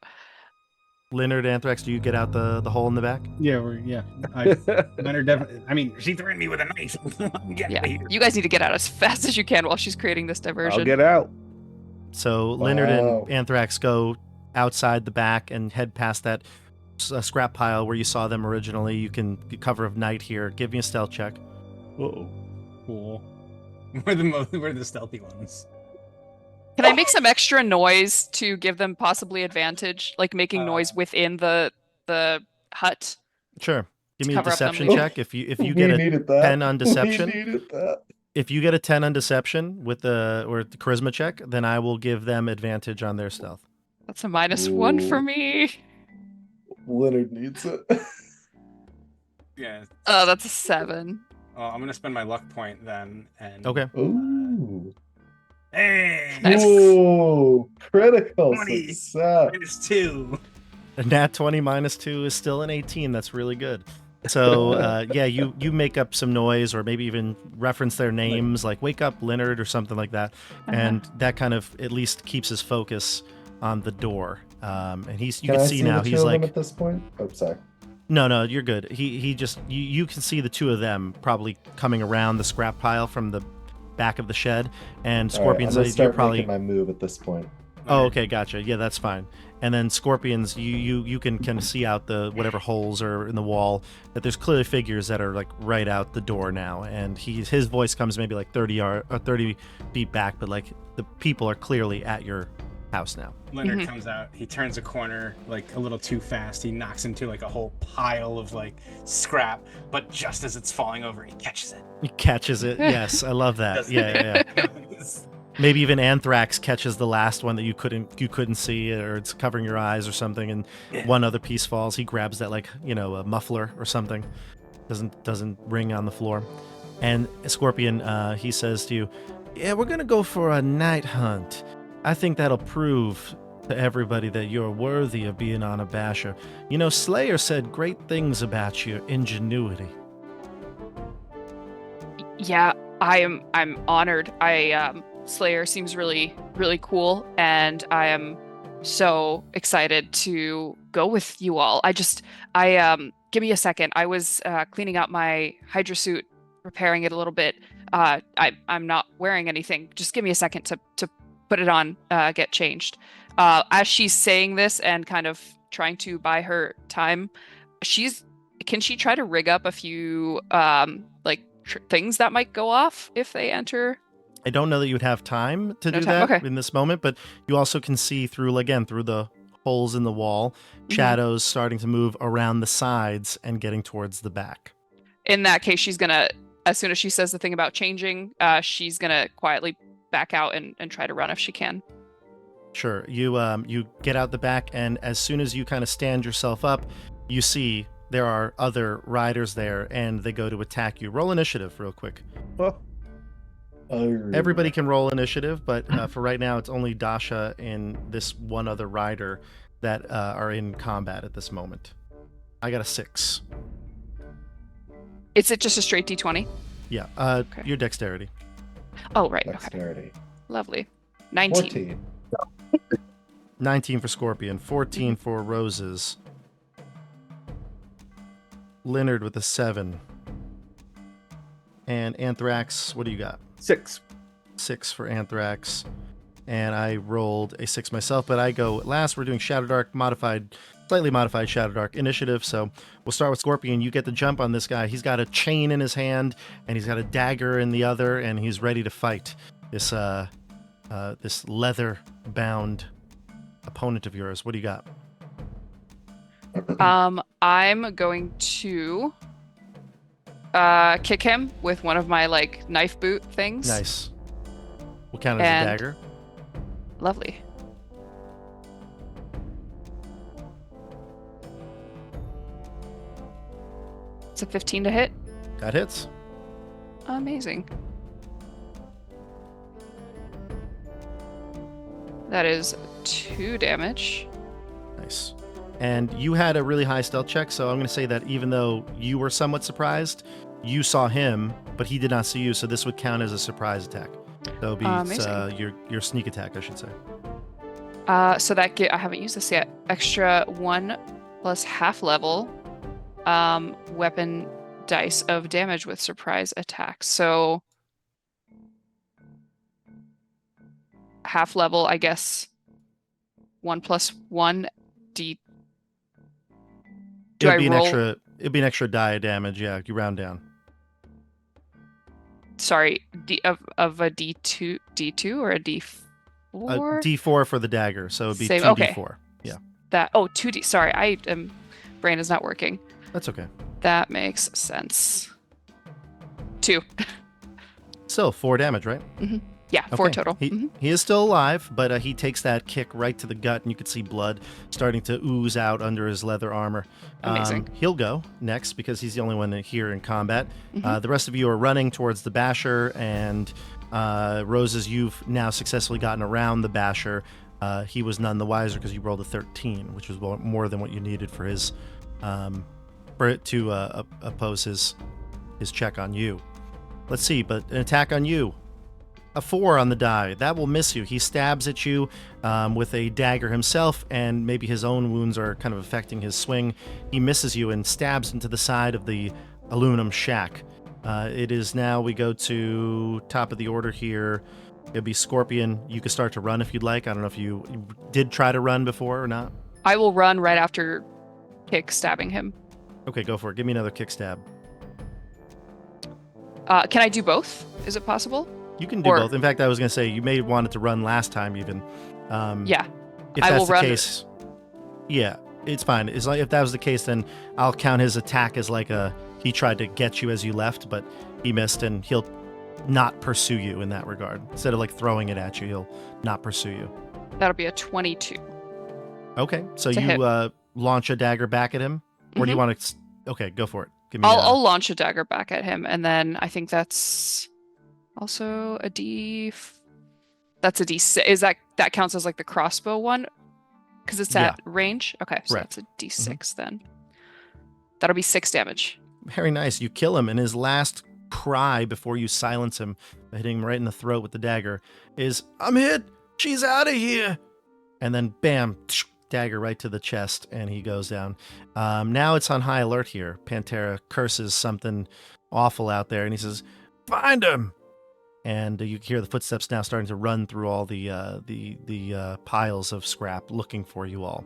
Leonard, Anthrax, do you get out the hole in the back? Leonard definitely. I mean, She threatened me with a knife. Get Yeah, out of here. you guys need to get out as fast as you can while she's creating this diversion. I'll get out. So Leonard Wow. and Anthrax go outside the back and head past that scrap pile where you saw them originally. You can get cover of night here. Give me a stealth check. Uh-oh. cool. We're the stealthy ones. Can I make some extra noise to give them possibly advantage, like making noise within the hut? Sure. Give me a Cover up them. deception check. If you We get a needed that. 10 on deception, We needed that. if you get a 10 on deception with the charisma check, then I will give them advantage on their stealth. That's a -1 for Ooh. me. Leonard needs it. Yeah. Oh, that's a 7. I'm gonna spend my luck point then. And Okay. Ooh. Hey, Nice. Ooh. Critical 20. success. -2. A nat 20 -2 is still an 18. That's really good. So, you make up some noise or maybe even reference their names, like wake up Leonard or something like that. And that kind of at least keeps his focus on the door. And you can see now the he's two of them like, at this point. Oh, sorry. No, you're good. He just you can see the two of them probably coming around the scrap pile from the back of the shed, and All right, Scorpions. I'm gonna You're start probably making my move at this point. Oh, okay, gotcha. Yeah, that's fine. And then Scorpions, you can kind of see out the whatever holes are in the wall that there's clearly figures that are like right out the door now, and his voice comes maybe like 30 feet back, but like the people are clearly at your house now. Leonard comes out. He turns a corner like a little too fast. He knocks into like a whole pile of like scrap, but just as it's falling over, he catches it. He catches it. Yes, I love that. Yeah. Maybe even Anthrax catches the last one that you couldn't see, or it's covering your eyes or something, and one other piece falls. He grabs that like a muffler or something. Doesn't ring on the floor. And Scorpion, he says to you, "Yeah, we're gonna go for a night hunt. I think that'll prove to everybody that you're worthy of being on a basher. You know, Slayer said great things about your ingenuity." Yeah, I'm honored. Slayer seems really, really cool, and I am so excited to go with you all. Give me a second. I was cleaning out my Hydra suit, repairing it a little bit. I'm not wearing anything. Just give me a second to put it on, get changed. As she's saying this and kind of trying to buy her time, can she try to rig up a few things that might go off if they enter? I don't know that you would have time to do that in this moment, but you also can see through the holes in the wall, shadows starting to move around the sides and getting towards the back. In that case, she's gonna, as soon as she says the thing about changing, she's gonna quietly back out and try to run if she can. Sure. You get out the back, and as soon as you kind of stand yourself up, you see there are other riders there, and they go to attack you. Roll initiative real quick. Oh. Everybody can roll initiative, but for right now, it's only Dasha and this one other rider that are in combat at this moment. I got a 6. Is it just a straight D20? Yeah. Your dexterity. Oh, right. Dexterity. Okay. Lovely. 19. 14. 19 for Scorpion. 14 for Roses. Leonard with a 7. And Anthrax, what do you got? 6. 6 for Anthrax. And I rolled a 6 myself, but I go last. We're doing Shadowdark, slightly modified Shadowdark initiative. So we'll start with Scorpion. You get the jump on this guy. He's got a chain in his hand, and he's got a dagger in the other, and he's ready to fight this leather-bound opponent of yours. What do you got? I'm going to kick him with one of my knife boot things. Nice. We'll count it as a dagger. Lovely. It's a 15 to hit. That hits. Amazing. That is 2 damage. Nice. And you had a really high stealth check, so I'm going to say that even though you were somewhat surprised, you saw him, but he did not see you, so this would count as a surprise attack. So it'll be your sneak attack, I should say. So that I haven't used this yet. Extra 1 plus half level weapon dice of damage with surprise attack. So half level, I guess. 1 plus 1 d. It'd be an extra die of damage. Yeah, you round down. Sorry, of a D2 or a D4? D4 for the dagger, so it'd be Same, 2d4. Yeah. 2d. Sorry, brain is not working. That's okay. That makes sense. 2. Still 4 damage, right? Mm-hmm. Yeah, 4 total. He is still alive, but he takes that kick right to the gut, and you can see blood starting to ooze out under his leather armor. Amazing. He'll go next because he's the only one here in combat. The rest of you are running towards the basher, and Roses, you've now successfully gotten around the basher. He was none the wiser because you rolled a 13, which was more than what you needed for his for it to oppose his check on you. Let's see, but an attack on you. a 4 on the die. That will miss you. He stabs at you with a dagger himself, and maybe his own wounds are kind of affecting his swing. He misses you and stabs into the side of the aluminum shack. It is now, we go to top of the order here. It'll be Scorpion. You can start to run if you'd like. I don't know if you did try to run before or not. I will run right after kick stabbing him. Okay, go for it. Give me another kick stab. Can I do both? Is it possible? You can do both. In fact, I was going to say you may have wanted to run last time even. Yeah. If I that's will the run. case, yeah, it's fine. It's like, if that was the case, then I'll count his attack as like he tried to get you as you left, but he missed, and he'll not pursue you in that regard. Instead of like throwing it at you, he'll not pursue you. That'll be a 22. Okay, so To you hit. Launch a dagger back at him, or do you want to? Okay, go for it. Give me. I'll launch a dagger back at him, and then I think that's also a D. That's a D6. Is that counts as like the crossbow one? Because it's at range. Okay, so Correct. that's a D6 then. That'll be 6 damage. Very nice. You kill him, and his last cry before you silence him by hitting him right in the throat with the dagger is, "I'm hit. She's out of here." And then bam, dagger right to the chest, and he goes down. Now it's on high alert here. Pantera curses something awful out there, and he says, "Find him!" And you hear the footsteps now starting to run through all the piles of scrap, looking for you all.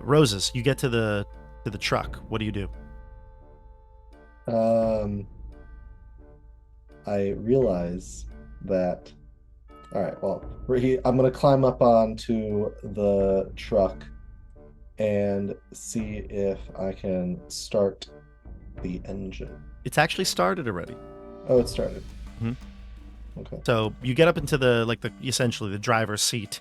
Roses, you get to the truck. What do you do? I realize that. All right, well, I'm going to climb up onto the truck and see if I can start the engine. It's actually started already. Oh, it started. Mhm. Okay. So you get up into essentially the driver's seat.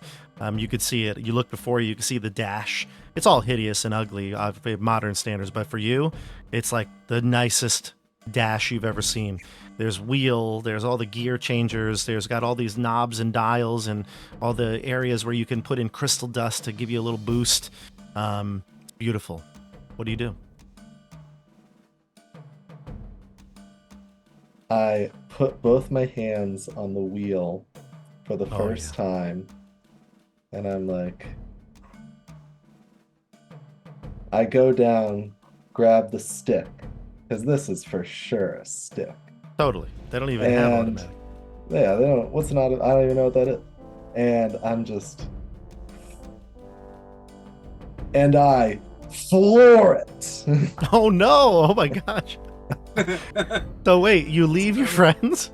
You could see it. You look before you can see the dash. It's all hideous and ugly by modern standards, but for you, it's like the nicest dash you've ever seen. There's wheel, there's all the gear changers, there's got all these knobs and dials and all the areas where you can put in crystal dust to give you a little boost. Beautiful. What do you do? I put both my hands on the wheel for the first time, and I'm like, I go down, grab the stick, because this is for sure a stick. Totally. They don't even have automatic. Yeah, they don't. I don't even know what that is. And I'm just, and I floor it. Oh no! Oh my gosh! So wait, you leave your friends?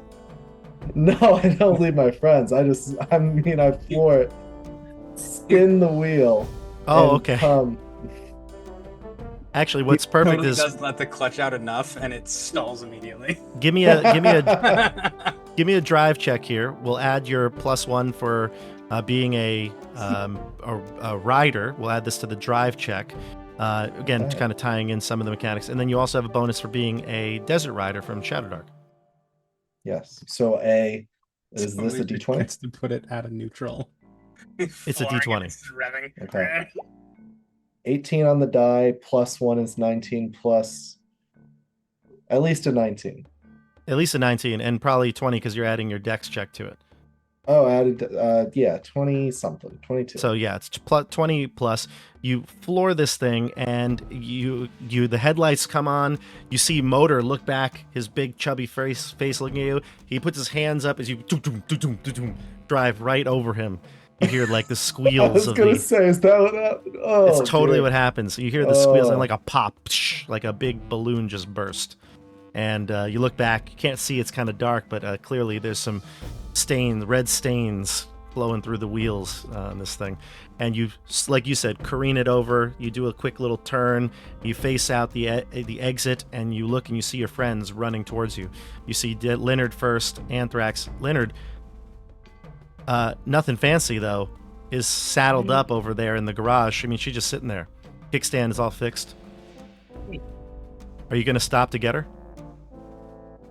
No, I don't leave my friends. I floor it, spin the wheel. Oh, and okay. Come. Actually, what's perfect totally is doesn't let the clutch out enough, and it stalls immediately. give me a drive check here. We'll add your +1 for being a rider. We'll add this to the drive check. Again, kind of tying in some of the mechanics, and then you also have a bonus for being a desert rider from Shadowdark. Yes. So is this a D20? It's to put it at a neutral. It's a D20. Okay. 18 on the die, +1 is 19, plus at least a 19. At least a 19, and probably 20 because you're adding your dex check to it. Oh, added, 20 something, 22. So yeah, it's 20 plus. You floor this thing, and the headlights come on. You see Motor look back, his big chubby face looking at you. He puts his hands up as you drive right over him. You hear like the squeals I was of gonna the. say, is that what happened? Oh, It's totally dear. what happens. You hear the squeals and Oh. like a pop, like a big balloon just burst. And you look back. You can't see; it's kind of dark, but clearly there's some red stains flowing through the wheels on this thing. And you, like you said, careen it over. You do a quick little turn. You face out the exit, and you look and you see your friends running towards you. You see Leonard first, Anthrax. Leonard, nothing fancy though, is saddled up over there in the garage. I mean, she's just sitting there. Kickstand is all fixed. Are you gonna stop to get her?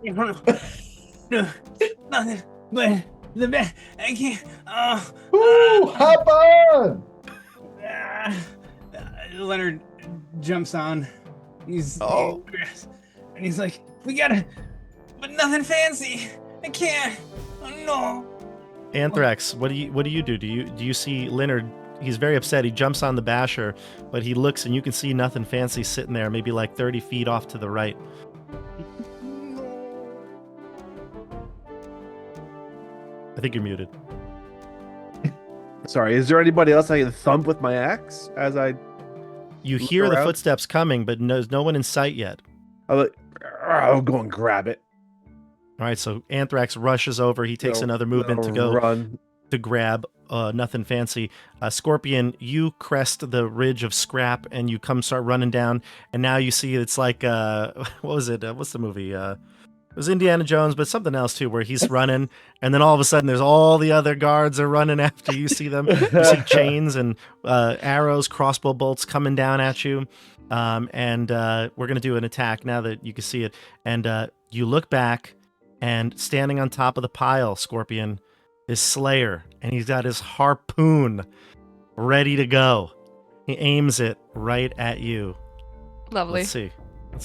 No, nothing. But the bed, I can't. Ooh, hop on! Leonard jumps on. He's Oh. and he's like, "We gotta, but nothing fancy. I can't. No. Anthrax, what do you do? Do you see Leonard? He's very upset. He jumps on the basher, but he looks and you can see Nothing Fancy sitting there, maybe like 30 feet off to the right. I think you're muted. Sorry, is there anybody else I can thump with my axe as I? You Look hear the around. footsteps coming, but there's no one in sight yet. I'll go and grab it. All right, so Anthrax rushes over. He takes another movement to go run. to grab Nothing Fancy. Scorpion, you crest the ridge of scrap and you start running down. And now you see it's like, what was it? What's the movie? It was Indiana Jones, but something else too, where he's running. And then all of a sudden there's all the other guards are running after you. See them. You see chains and arrows, crossbow bolts coming down at you. And we're going to do an attack now that you can see it. And you look back. And standing on top of the pile, Scorpion, is Slayer, and he's got his harpoon ready to go. He aims it right at you. Lovely. Let's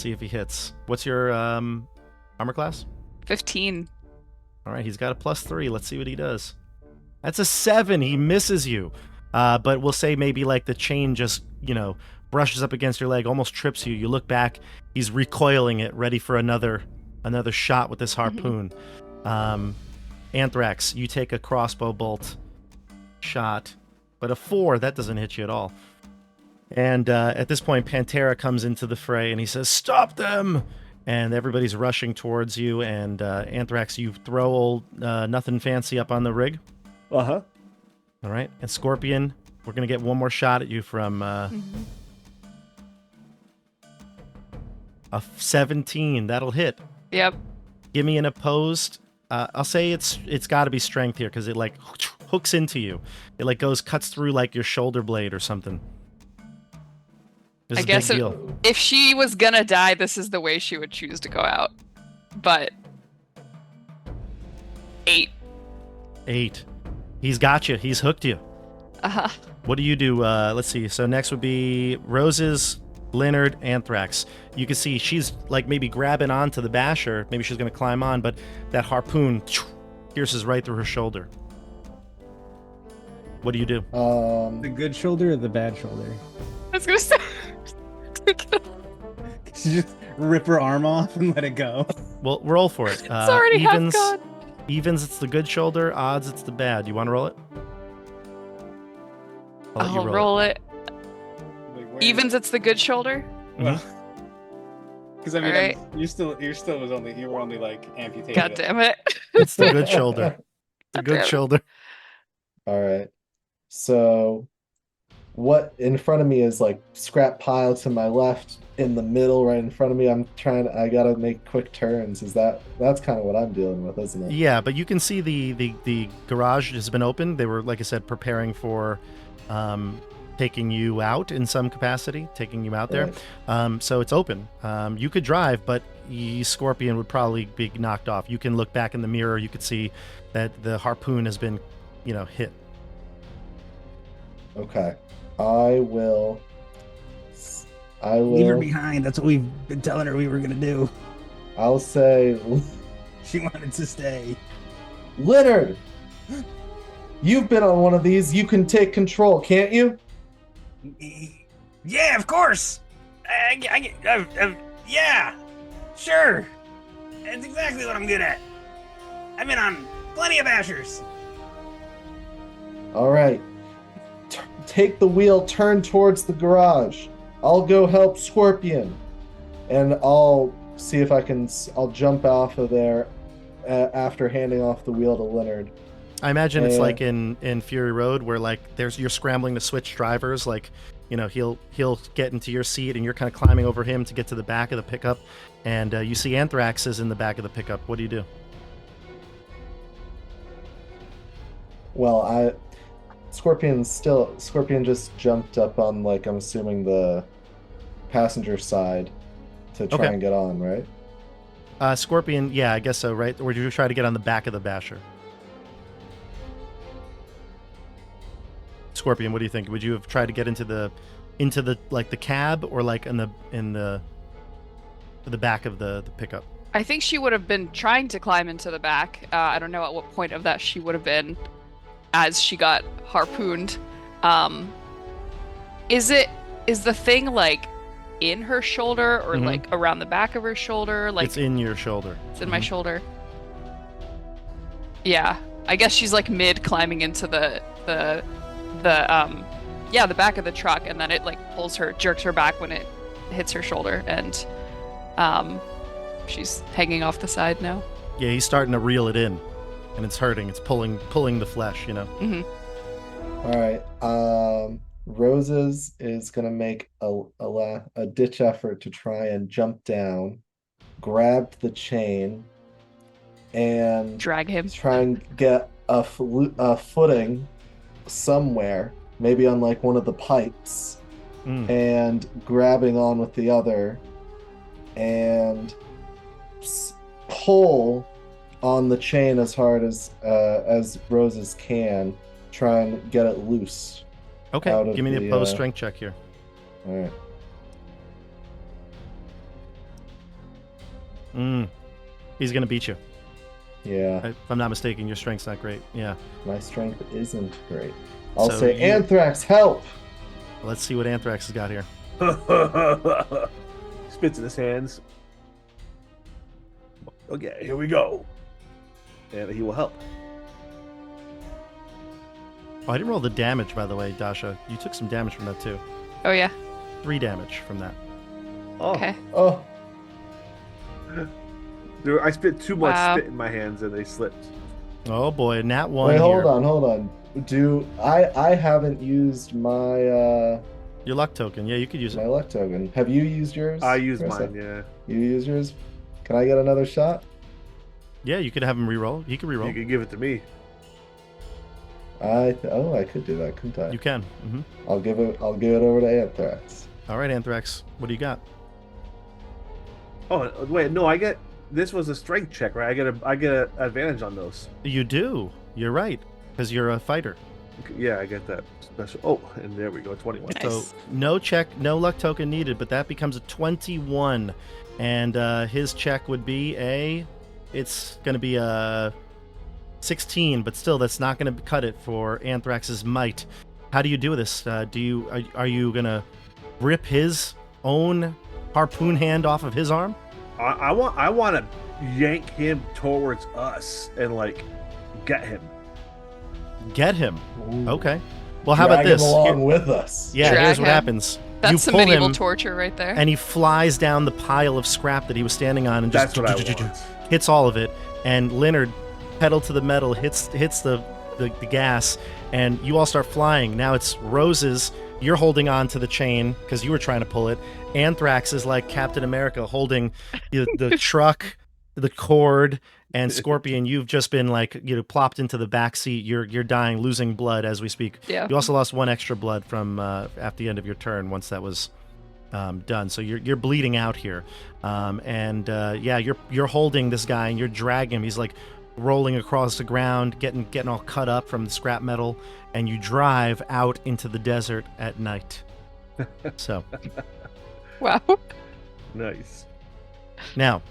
see if he hits. What's your armor class? 15. All right, he's got a +3. Let's see what he does. That's a 7. He misses you. But we'll say maybe like the chain just, brushes up against your leg, almost trips you. You look back, he's recoiling it, ready for another shot with this harpoon. Anthrax, you take a crossbow bolt shot, but a 4, that doesn't hit you at all. And at this point, Pantera comes into the fray and he says, "Stop them!" And everybody's rushing towards you. And Anthrax, you throw old Nothing Fancy up on the rig. Uh-huh. All right. And Scorpion, we're going to get one more shot at you from a 17. That'll hit. Yep. Give me an opposed. I'll say it's got to be strength here because it like hooks into you. It like cuts through like your shoulder blade or something. This I is a guess big deal. if she was gonna die, this is the way she would choose to go out. But 8. 8. He's got you. He's hooked you. Uh-huh. What do you do? Let's see. So next would be Roses, Leonard, Anthrax. You can see she's like maybe grabbing onto the basher. Maybe she's going to climb on, but that harpoon pierces right through her shoulder. What do you do? The good shoulder or the bad shoulder? I was gonna say. She just rip her arm off and let it go. Well, roll for it. It's already half gone. Evens, it's the good shoulder. Odds, it's the bad. You want to roll it? I'll roll it. Evens, it's the good shoulder. Well, because I mean, Alright. you were only like amputated. God damn it. It's the good shoulder. The God good damn it. shoulder. All right. So what in front of me is like scrap pile to my left, in the middle, right in front of me. I gotta make quick turns. That's kind of what I'm dealing with, isn't it? Yeah, but you can see the garage has been opened. They were, like I said, preparing for taking you out in some capacity, taking you out there. Right. So it's open. You could drive, but Scorpion would probably be knocked off. You can look back in the mirror. You could see that the harpoon has been, hit. Okay. I will Leave her behind. That's what we've been telling her we were gonna do. I'll say, She wanted to stay. Leonard, you've been on one of these. You can take control, can't you? Yeah, of course. Yeah, sure. That's exactly what I'm good at. I've been on plenty of bashers. All right. Take the wheel, turn towards the garage. I'll go help Scorpion, and I'll see if I'll jump off of there after handing off the wheel to Leonard. I imagine it's like in Fury Road where like you're scrambling to switch drivers. Like, he'll get into your seat and you're kind of climbing over him to get to the back of the pickup, and you see Anthrax is in the back of the pickup. What do you do? Well, Scorpion just jumped up on, like, I'm assuming the passenger side to try and get on, right? Scorpion, yeah, I guess so, right? Or did you try to get on the back of the basher? Scorpion, what do you think? Would you have tried to get into the like the cab, or like in the back of the pickup? I think she would have been trying to climb into the back. I don't know at what point of that she would have been as she got harpooned. Is the thing like in her shoulder or like around the back of her shoulder? Like it's in your shoulder. It's in my shoulder. Yeah, I guess she's like mid climbing into the back of the truck, and then it like jerks her back when it hits her shoulder, and she's hanging off the side now. Yeah, he's starting to reel it in, and it's hurting. It's pulling the flesh, you know. All right. Roses is gonna make a ditch effort to try and jump down, grab the chain, and drag him. Try and get a footing somewhere, maybe on like one of the pipes, and grabbing on with the other, and pull on the chain as hard as Roses can, try and get it loose. Okay, give me the opposed strength check here. All right. He's gonna beat you. Yeah. If I'm not mistaken, your strength's not great. Yeah. My strength isn't great. I'll say, Anthrax, help! Let's see what Anthrax has got here. Spits in his hands. Okay, here we go. And he will help. Oh, I didn't roll the damage, by the way, Dasha. You took some damage from that, too. Oh, yeah. 3 damage from that. Oh. Okay. Oh. I spit too much spit in my hands and they slipped. Oh, boy. Nat 1 Wait, here. hold on. I haven't used my... Your luck token. Yeah, you could use it. My luck token. Have you used yours? I used mine, yeah. You used yours? Can I get another shot? Yeah, you could have him reroll. He could reroll. You could give it to me. I could do that, couldn't I? You can. I'll give it over to Anthrax. All right, Anthrax. What do you got? Oh wait, no, this was a strength check, right? I get an advantage on those. You do. You're right, because you're a fighter. Yeah, I get that special. Oh, and there we go, 21. Nice. So no check, no luck token needed, but that becomes a 21, and his check would be it's going to be a 16, but still, that's not going to cut it for Anthrax's might. How do you do this? Are you going to rip his own harpoon hand off of his arm? I want to yank him towards us and like get him. Get him. Ooh. Okay. Well, how about this? Drag him along with us. Yeah, Drag here's what him. happens. That's you some pull medieval him, torture right there. and he flies down the pile of scrap that he was standing on and just That's what I want. hits all of it. And Leonard, pedal to the metal, hits the gas, and you all start flying. Now it's Roses. You're holding on to the chain because you were trying to pull it. Anthrax is like Captain America holding the truck, the cord, and Scorpion, you've just been like, plopped into the back seat. You're dying, losing blood as we speak. Yeah. You also lost 1 extra blood from at the end of your turn once that was done. So you're bleeding out here, you're holding this guy and you're dragging him. He's like rolling across the ground, getting all cut up from the scrap metal, and you drive out into the desert at night. So. Wow. Nice. Now.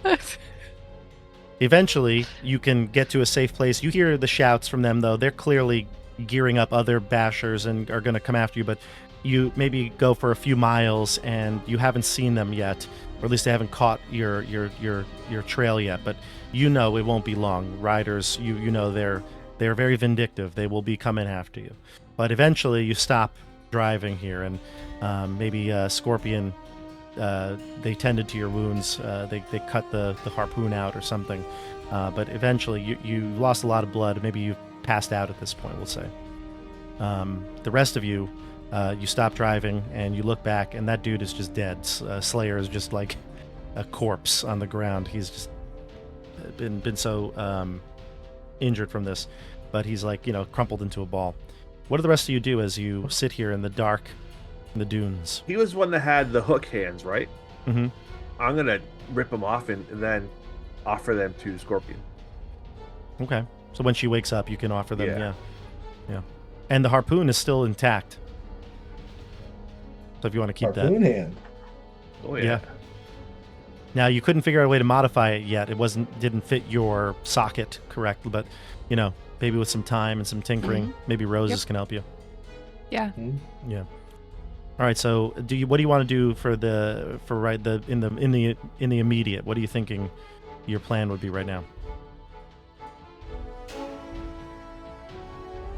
Eventually, you can get to a safe place. You hear the shouts from them, though. They're clearly gearing up other bashers and are going to come after you, but you maybe go for a few miles and you haven't seen them yet, or at least they haven't caught your trail yet, but you know it won't be long. Riders, you know they're very vindictive. They will be coming after you. But eventually, you stop driving here, and maybe Scorpion... they tended to your wounds. They cut the harpoon out or something. But eventually you lost a lot of blood. Maybe you passed out at this point, we'll say. The rest of you, you stop driving and you look back, and that dude is just dead. Slayer is just like a corpse on the ground. He's just been so injured from this. But he's like, crumpled into a ball. What do the rest of you do as you sit here in the dark in the dunes? He was one that had the hook hands, right? Mm-hmm. I'm gonna rip them off and then offer them to Scorpion. Okay. So when she wakes up, you can offer them. Yeah. Yeah. And the harpoon is still intact. So if you want to keep Harpoon that. hand. Oh Yeah. Now you couldn't figure out a way to modify it yet. It didn't fit your socket correctly, but maybe with some time and some tinkering, maybe roses can help you. Yeah. Yeah. All right. So, what do you want to do in the immediate? What are you thinking your plan would be right now?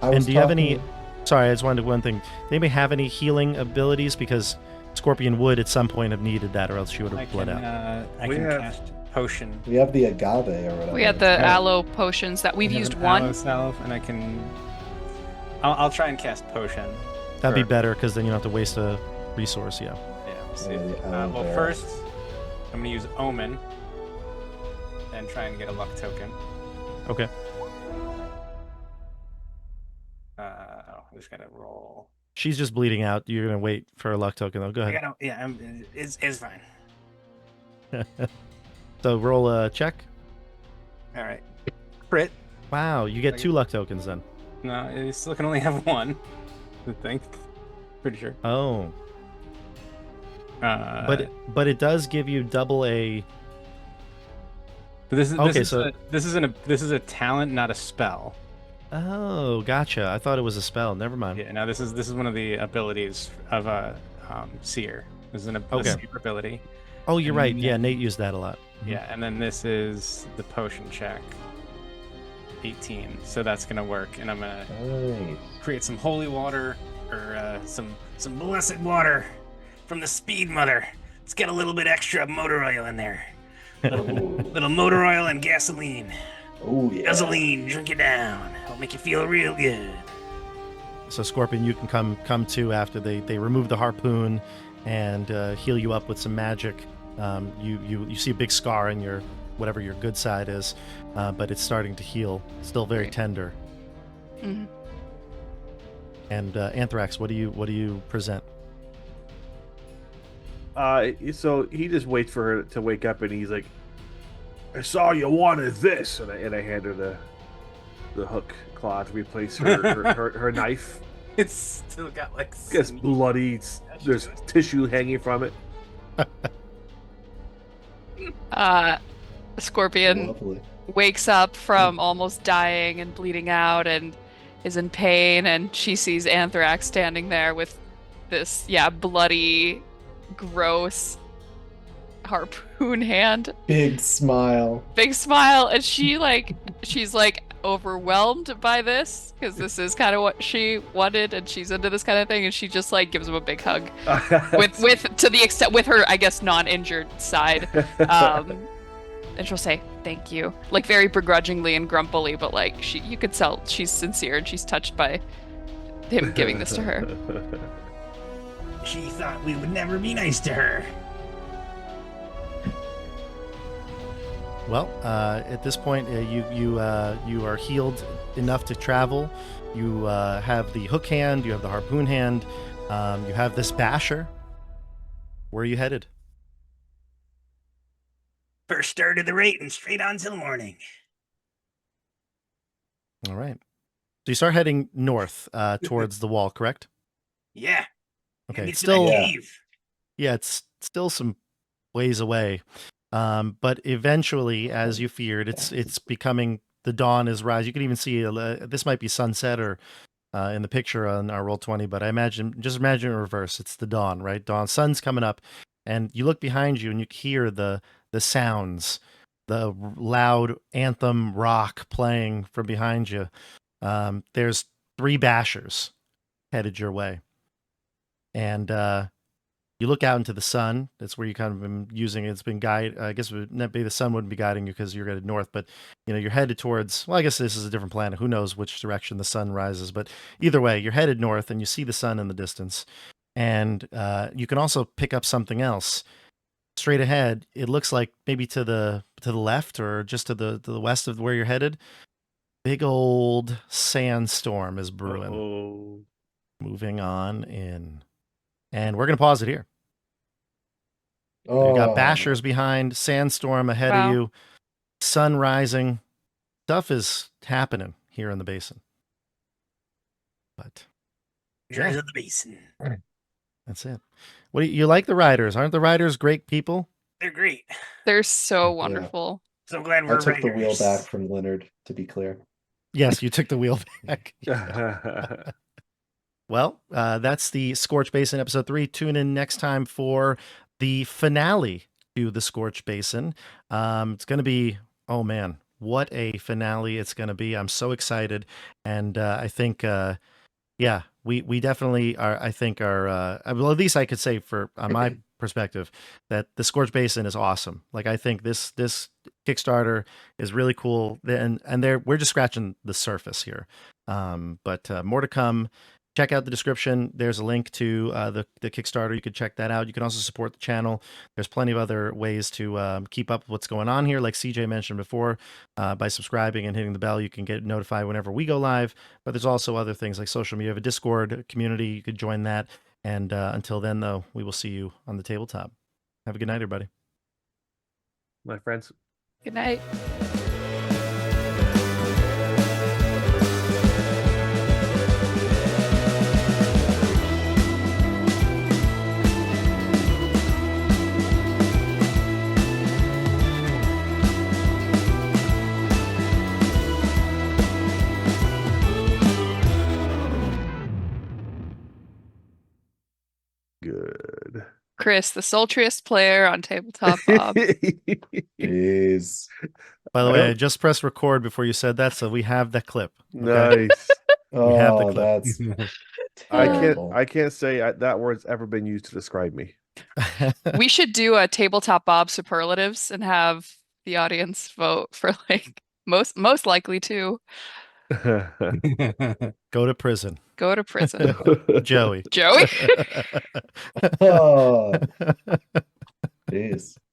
And do you have any? Sorry, I just wanted to one thing. Does anybody have any healing abilities? Because Scorpion would at some point have needed that, or else she would have bled out. I can cast potion. We have the agave or whatever. We had the aloe potions that we've used one. Aloe salve, and I can. I'll try and cast potion. That'd be better because then you don't have to waste a resource. Yeah. Yeah. We'll see. Well, first I'm gonna use Omen and try and get a luck token. Okay. I'm just gonna roll. She's just bleeding out. You're gonna wait for a luck token though. Go ahead. It's fine. So roll a check. All right. Crit. Wow, you get 2 luck tokens then. No, you still can only have 1. I think. Pretty sure. Oh. But it does give you double a. This is a talent, not a spell. Oh, gotcha. I thought it was a spell. Never mind. Yeah, no, this is one of the abilities of a seer. This is a seer ability. Oh, you're right. Yeah, Nate used that a lot. Yeah, and then this is the potion check. 18. So that's gonna work, and I'm gonna create some holy water or some Blessed water from the Speed Mother. Let's get a little bit extra motor oil in there. Little motor oil and gasoline. Oh yeah. Gasoline, drink it down. It'll make you feel real good. So Scorpion, you can come to after they remove the harpoon and heal you up with some magic. You see a big scar in your whatever your good side is, but it's starting to heal. Still very tender. Mm-hmm. And Anthrax, what do you present? So he just waits for her to wake up, and he's like, "I saw you wanted this," and I hand her the hook claw to replace her knife. It's still got like. It's bloody. There's tissue hanging from it. Scorpion Lovely. wakes up from almost dying and bleeding out and is in pain, and she sees Anthrax standing there with this bloody, gross harpoon hand. Big smile. And she's overwhelmed by this because this is kind of what she wanted, and she's into this kind of thing, and she just gives him a big hug with to the extent with her, I guess, non-injured side, and she'll say thank you, very begrudgingly and grumpily, but you could tell she's sincere and she's touched by him giving this to her. She thought we would never be nice to her. Well, at this point, you are healed enough to travel. You have the hook hand, you have the harpoon hand, you have this basher. Where are you headed? First start of the rate and straight on till morning. All right. So you start heading north towards the wall, correct? Yeah. Okay. It's still it's still some ways away. But eventually, as you feared, it's becoming, the dawn is rising. You can even see this might be sunset or in the picture on our Roll20, but just imagine in reverse. It's the dawn, right? Dawn, sun's coming up, and you look behind you and you hear the sounds, the loud anthem rock playing from behind you. There's 3 bashers headed your way, and you look out into the sun. That's where you kind of been using it. It's been guide. I guess maybe the sun wouldn't be guiding you because you're headed north, but you're headed towards. Well, I guess this is a different planet. Who knows which direction the sun rises? But either way, you're headed north, and you see the sun in the distance, and you can also pick up something else straight ahead. It looks like maybe to the left or just to the west of where you're headed. Big old sandstorm is brewing. Oh. Moving on in, and we're gonna pause it here. Oh, You got bashers behind, sandstorm ahead of you, sun rising. Stuff is happening here in the basin. But Rise of the basin. that's it. What do you like the riders? Aren't the riders great people? They're great. They're so wonderful. So glad I we're took the wheel writers. back from Leonard, to be clear. Yes, you took the wheel back. Well, that's the Scorched Basin episode 3. Tune in next time for the finale to the Scorched Basin. It's going to be, oh man, what a finale it's going to be. I'm so excited. And I think, yeah, we definitely are, I think are, well, at least I could say for my perspective that the Scorched Basin is awesome. Like, I think this Kickstarter is really cool. And we're just scratching the surface here. But more to come. Check out the description. There's a link to the Kickstarter. You could check that out. You can also support the channel. There's plenty of other ways to keep up with what's going on here. Like CJ mentioned before, by subscribing and hitting the bell, you can get notified whenever we go live. But there's also other things like social media. We have a Discord community. You could join that. And until then, though, we will see you on the tabletop. Have a good night, everybody. My friends. Good night. Good. Chris, the sultriest player on Tabletop Bob. Jeez. By the way, I just pressed record before you said that, so we have that clip. Okay? Nice. We have the Oh, clip. that's I terrible. can't say that word's ever been used to describe me. We should do a Tabletop Bob superlatives and have the audience vote for like most likely to Go to prison. go to prison. Joey. Joey? Oh, jeez.